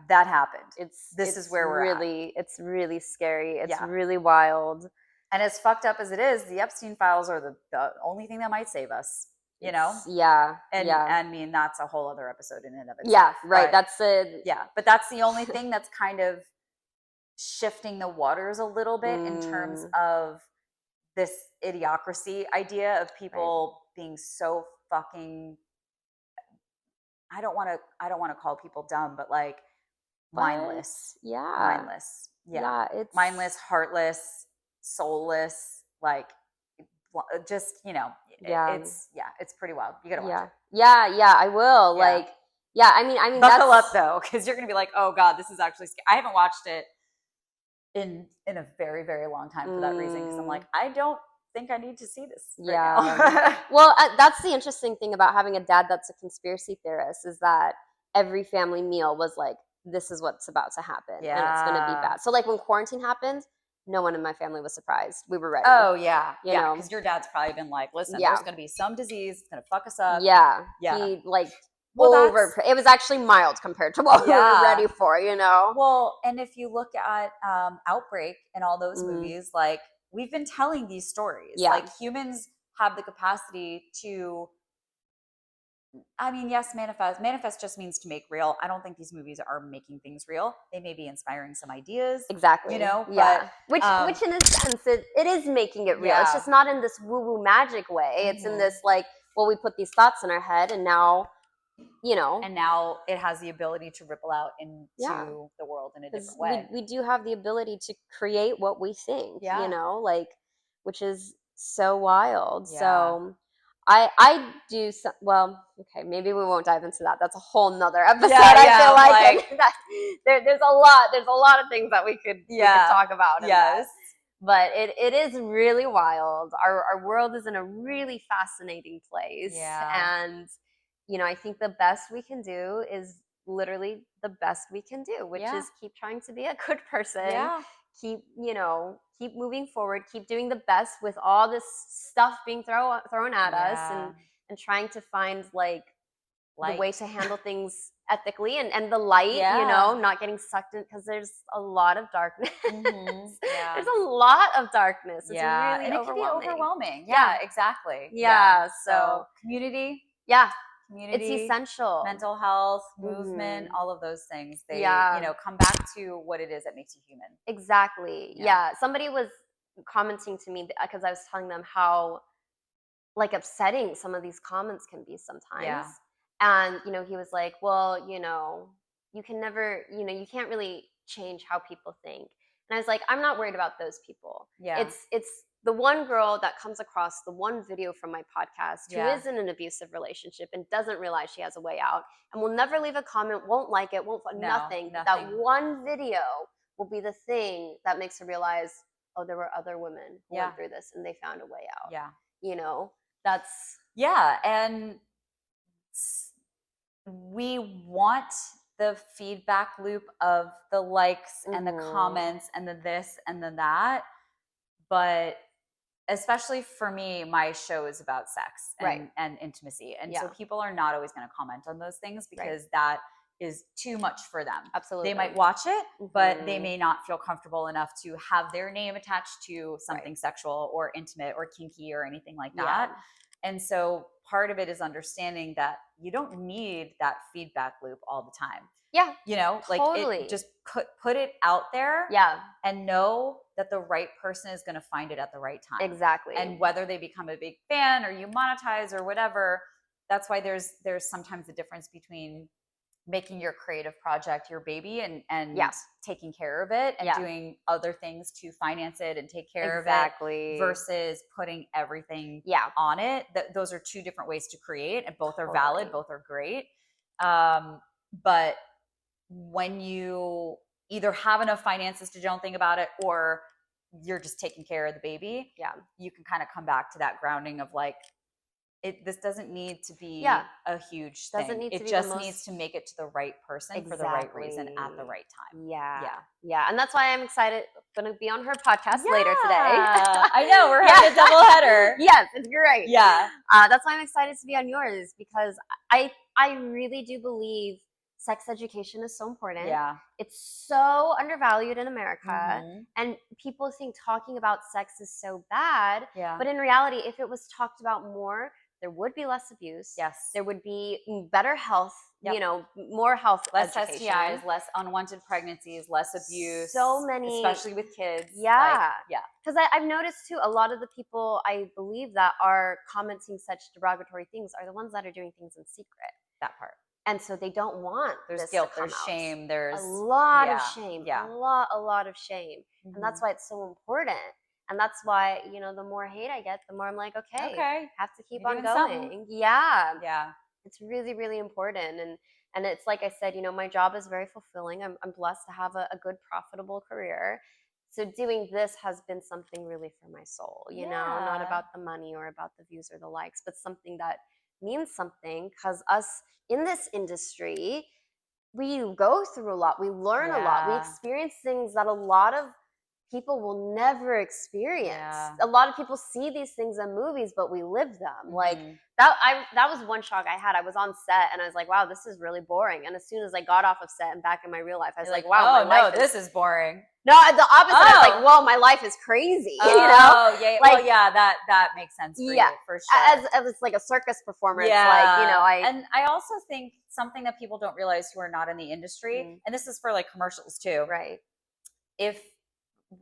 that happened. This is where we're at. It's really scary. It's really wild. And as fucked up as it is, the Epstein files are the only thing that might save us. You know? And I mean, that's a whole other episode in and of itself. Yeah, right. But, that's it. Yeah. But that's the only thing that's kind of shifting the waters a little bit in terms of this idiocracy idea of people being so fucking, I don't want to call people dumb, but like mindless. Mindless. It's mindless, heartless, soulless, like just, you know, it's pretty wild. You gotta watch it. Yeah, I will. Like, I mean, buckle up though, because you're gonna be like, oh god, this is actually scary. I haven't watched it in a very, very long time for that reason, because I'm like, I don't think I need to see this right now. Well, that's the interesting thing about having a dad that's a conspiracy theorist, is that every family meal was like, this is what's about to happen, and it's gonna be bad. So like when quarantine happened, no one in my family was surprised. We were ready. Oh, yeah. You know? Because your dad's probably been like, listen, there's going to be some disease. It's going to fuck us up. Yeah. He, like, it was actually mild compared to what we were ready for, you know? Well, and if you look at Outbreak and all those movies, like, we've been telling these stories. Yeah. Like, humans have the capacity to, I mean, yes, manifest. Manifest just means to make real. I don't think these movies are making things real. They may be inspiring some ideas. Exactly. You know? Yeah. But, which in a sense, it is making it real. It's just not in this woo-woo magic way. It's in this, like, well, we put these thoughts in our head, and now, you know. And now it has the ability to ripple out into the world in a different way. We do have the ability to create what we think, you know? Like, which is so wild. Yeah. So I do some, well, okay, maybe we won't dive into that. That's a whole nother episode. I feel like that, there's a lot of things that we could talk about. Yes. But it is really wild. Our world is in a really fascinating place. Yeah. And, you know, I think the best we can do is literally the best we can do, which is keep trying to be a good person. Yeah. Keep moving forward, keep doing the best with all this stuff being thrown at us, and trying to find like the way to handle things ethically, and the light, you know, not getting sucked in, because there's a lot of darkness. There's a lot of darkness. It's really and it overwhelming. can be overwhelming. Yeah, exactly. So community. Community, it's essential. Mental health, movement, all of those things. They, you know, come back to what it is that makes you human. Exactly. Yeah. Somebody was commenting to me because I was telling them how, like, upsetting some of these comments can be sometimes. Yeah. And, you know, he was like, well, you know, you can never, you know, you can't really change how people think. And I was like, I'm not worried about those people. Yeah. It's the one girl that comes across the one video from my podcast who is in an abusive relationship and doesn't realize she has a way out, and will never leave a comment, won't like it, nothing. That one video will be the thing that makes her realize, oh, there were other women who went through this and they found a way out. Yeah. You know, that's... Yeah, and we want the feedback loop of the likes and the comments and the this and the that, but especially for me, my show is about sex and intimacy. And so people are not always going to comment on those things because that is too much for them. Absolutely. They might watch it, but they may not feel comfortable enough to have their name attached to something sexual or intimate or kinky or anything like that. And so part of it is understanding that you don't need that feedback loop all the time. Yeah. You know, like it, just put it out there. Yeah. And know that the right person is going to find it at the right time. Exactly. And whether they become a big fan or you monetize or whatever, that's why there's sometimes a difference between making your creative project your baby and taking care of it and doing other things to finance it and take care of it versus putting everything on it. Those are two different ways to create, and both are valid, both are great. But when you either have enough finances to don't think about it, or you're just taking care of the baby, you can kind of come back to that grounding of like, this doesn't need to be a huge thing. It just needs to make it to the right person for the right reason at the right time. Yeah. And that's why I'm excited. Going to be on her podcast later today. I know, we're having a double header. Yes, it's great. Yeah. That's why I'm excited to be on yours, because I really do believe sex education is so important. Yeah. It's so undervalued in America. And people think talking about sex is so bad. Yeah. But in reality, if it was talked about more, there would be less abuse. Yes. There would be better health, more health less education. STIs, less unwanted pregnancies, less abuse. So many. Especially with kids. Yeah. Because I've noticed too, a lot of the people I believe that are commenting such derogatory things are the ones that are doing things in secret. That part. And so they don't want there's this guilt, to come there's out. shame, there's a lot of shame. Yeah. A lot of shame. And that's why it's so important. And that's why, the more hate I get, the more I'm like, okay. Have to keep on going. Something. Yeah. Yeah. It's really, really important. And it's like I said, my job is very fulfilling. I'm blessed to have a good, profitable career. So doing this has been something really for my soul, not about the money or about the views or the likes, but something that means something, because us in this industry, we go through a lot. We learn a lot. We experience things that a lot of people will never experience. A lot of people see these things in movies, but we live them. Like that was one shock I had. I was on set and I was like, wow, this is really boring. And as soon as I got off of set and back in my real life, I was like, wow, this is boring. No, the opposite. I was like, well, my life is crazy. Yeah. Like, that makes sense for you, for sure. As like a circus performer, it's like, And I also think something that people don't realize who are not in the industry, and this is for like commercials too. Right.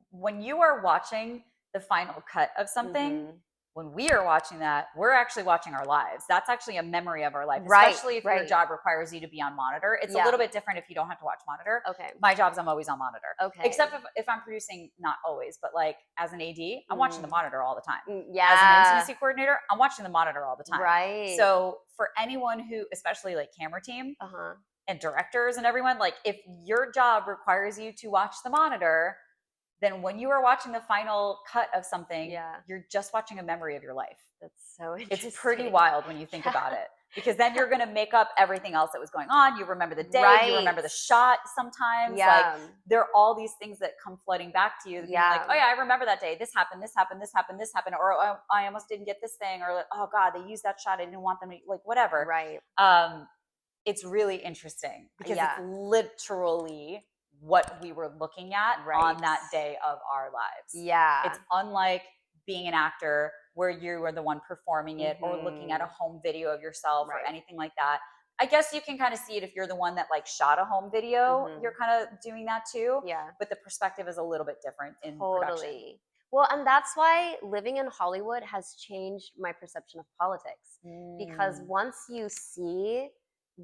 When you are watching the final cut of something, when we are watching that, we're actually watching our lives. That's actually a memory of our life, especially if your job requires you to be on monitor. It's a little bit different if you don't have to watch monitor. Okay. My job's, I'm always on monitor. Okay. Except if I'm producing, not always, but like as an AD, I'm watching the monitor all the time. Yeah. As an intimacy coordinator, I'm watching the monitor all the time. Right. So for anyone who, especially like camera team and directors and everyone, like if your job requires you to watch the monitor, then when you are watching the final cut of something, you're just watching a memory of your life. That's so interesting. It's pretty wild when you think about it, because then you're going to make up everything else that was going on. You remember the day, you remember the shot sometimes. Like there are all these things that come flooding back to you. Being like, oh yeah, I remember that day. This happened, this happened, this happened, this happened. Or oh, I almost didn't get this thing. Or like, oh God, they used that shot. I didn't want them to, like whatever. Right. It's really interesting because it's literally what we were looking at on that day of our lives. Yeah. It's unlike being an actor where you are the one performing it or looking at a home video of yourself or anything like that. I guess you can kind of see it if you're the one that like shot a home video, you're kind of doing that too. Yeah. But the perspective is a little bit different in production. Well, and that's why living in Hollywood has changed my perception of politics. Because once you see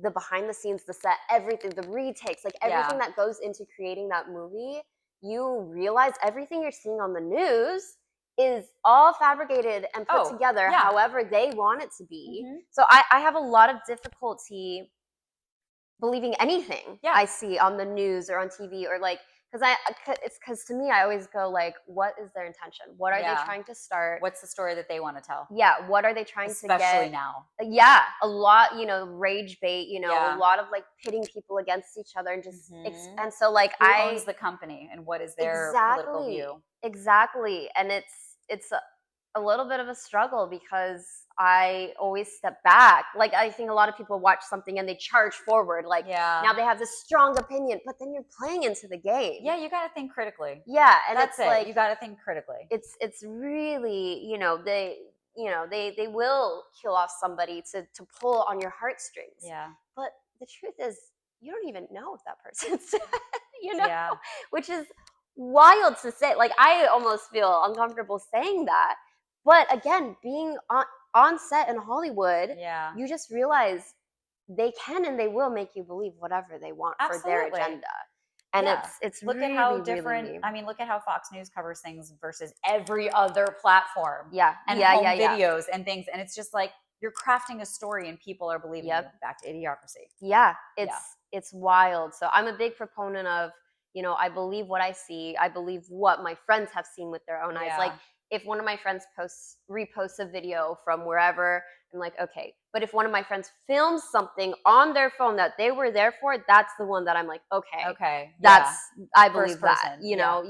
the behind the scenes, the set, everything, the retakes, like everything that goes into creating that movie, you realize everything you're seeing on the news is all fabricated and put together however they want it to be. So I have a lot of difficulty believing anything I see on the news or on TV or like, because to me, I always go like, what is their intention? What are they trying to start? What's the story that they want to tell? Yeah. What are they trying to get? Especially now. Yeah. A lot, rage bait, a lot of like pitting people against each other and just, and so like who owns the company and what is their political view? Exactly. And it's a little bit of a struggle because I always step back. Like I think a lot of people watch something and they charge forward. Like now they have this strong opinion, but then you're playing into the game. Yeah, you got to think critically. Yeah, and that's it's like you got to think critically. It's really they will kill off somebody to pull on your heartstrings. Yeah, but the truth is you don't even know if that person's which is wild to say. Like I almost feel uncomfortable saying that. But again, being on set in Hollywood, yeah, you just realize they can and they will make you believe whatever they want for their agenda. And it's look really, at how different. really, I mean, look at how Fox News covers things versus every other platform. Yeah, and home videos and things, and it's just like you're crafting a story and people are believing you. Back to idiocracy. Yeah, it's wild. So I'm a big proponent of, you know, I believe what I see. I believe what my friends have seen with their own eyes. Like if one of my friends reposts a video from wherever, I'm like, okay. But if one of my friends films something on their phone that they were there for, that's the one that I'm like, okay, that's I believe that, you know,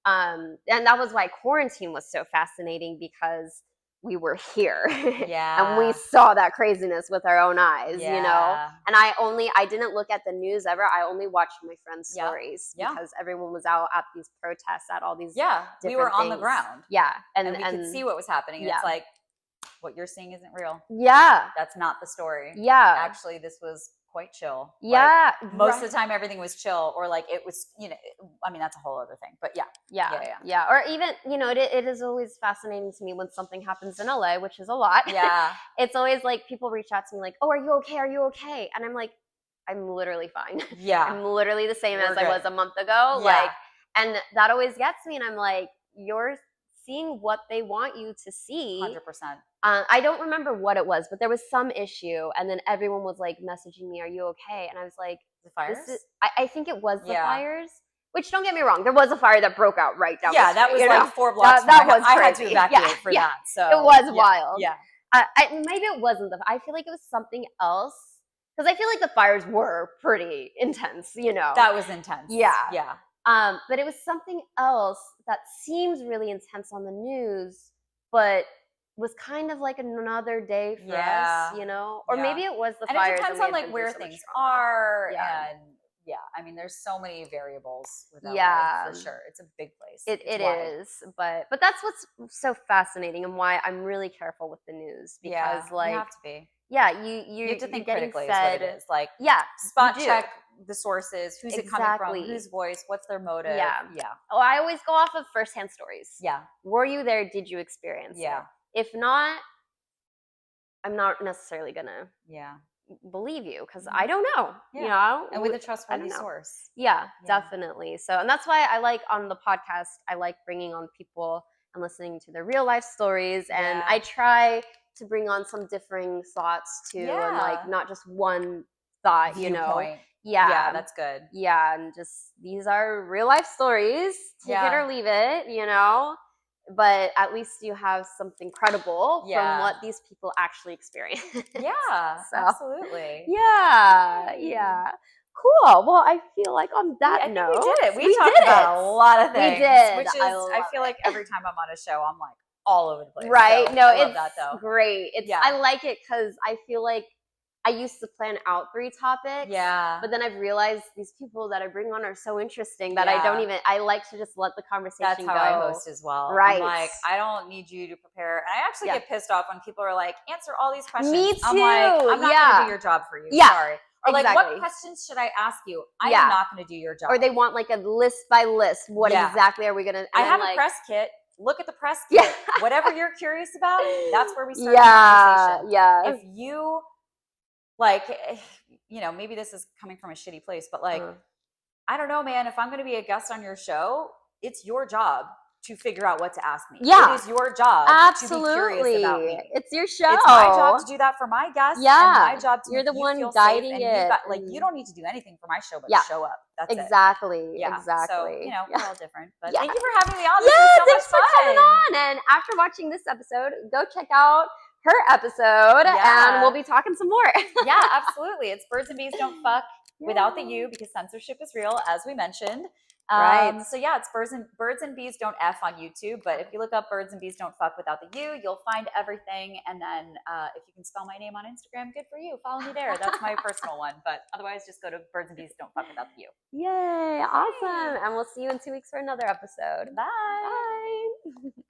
and that was why quarantine was so fascinating, because we were here and we saw that craziness with our own eyes, you know. And I didn't look at the news ever. I only watched my friends' stories because everyone was out at these protests, at all these we were on things. the ground, and we could see what was happening. It's like, what you're seeing isn't real. That's not the story. Actually, this was quite chill. Like, most of the time everything was chill, or like it was, you know, I mean, that's a whole other thing, but yeah. Or even, you know, it is always fascinating to me when something happens in LA, which is a lot. It's always like people reach out to me like, oh, are you okay? And I'm like, I'm literally fine. I'm literally the same as I was a month ago. Like, and that always gets me, and I'm like, you're seeing what they want you to see. 100%. I don't remember what it was, but there was some issue, and then everyone was like messaging me, "Are you okay?" And I was like, "The fires." I think it was the fires. Which, don't get me wrong, there was a fire that broke out right down. Yeah, the street, that was like know? 4 blocks. That was I crazy. had to evacuate for that. So it was wild. Maybe it wasn't I feel like it was something else, because I feel like the fires were pretty intense. You know, that was intense. Yeah. But it was something else that seems really intense on the news, but was kind of like another day for us, you know? Or maybe it was the fires. And it depends on like where things are. And I mean, there's so many variables with LA, for sure. It's a big place. It is, but that's what's so fascinating, and why I'm really careful with the news, because like, you have to be. You have to think critically. Fed, is what it is. Like, spot check the sources. Who's it coming from? Whose voice? What's their motive? Oh, I always go off of firsthand stories. Were you there? Did you experience it? If not, I'm not necessarily gonna believe you, because I don't know. You know, and with a trustworthy source. Definitely. So, and that's why I like, on the podcast, I like bringing on people and listening to their real life stories, and I try to bring on some differing thoughts too, and like not just one thought, you know. That's good. And just, these are real life stories, take it or leave it, you know, but at least you have something credible from what these people actually experience. Absolutely. Cool. Well, I feel like on that note, we did it. We talked about a lot of things. We did. Which is, I feel like every time I'm on a show, I'm like all over the place. Right. So no, I love it's that, though. Great. I like it, because I feel like I used to plan out 3 topics. But then I've realized these people that I bring on are so interesting that I like to just let the conversation go. That's how I host as well. Right. I'm like, I don't need you to prepare. And I actually get pissed off when people are like, answer all these questions. Me too. I'm like, I'm not going to do your job for you. Sorry. Or like, what questions should I ask you? I am not going to do your job. Or they want like a list by list. What exactly are we going to? I have a press kit. Look at the press kit. Whatever you're curious about, that's where we start the conversation. If you, like, you know, maybe this is coming from a shitty place, but like, I don't know, man, if I'm going to be a guest on your show, it's your job to figure out what to ask me. It is your job to be curious about me. It's your show. It's my job to do that for my guests. And my job to You're make the you one feel guiding safe. it. And you don't need to do anything for my show, but show up. That's exactly. it. Exactly. So, you know, we're all different. But thank you for having me on. This thanks for coming on. And after watching this episode, go check out her episode, and we'll be talking some more. Absolutely. It's Birds and Bees Don't Fuck without the U, because censorship is real, as we mentioned. So it's Birds and Bees Don't F on YouTube. But if you look up Birds and Bees Don't Fuck without the U, you'll find everything. And then if you can spell my name on Instagram, good for you. Follow me there. That's my personal one. But otherwise, just go to Birds and Bees Don't Fuck without the U. Yay! Awesome. And we'll see you in 2 weeks for another episode. Bye. Bye.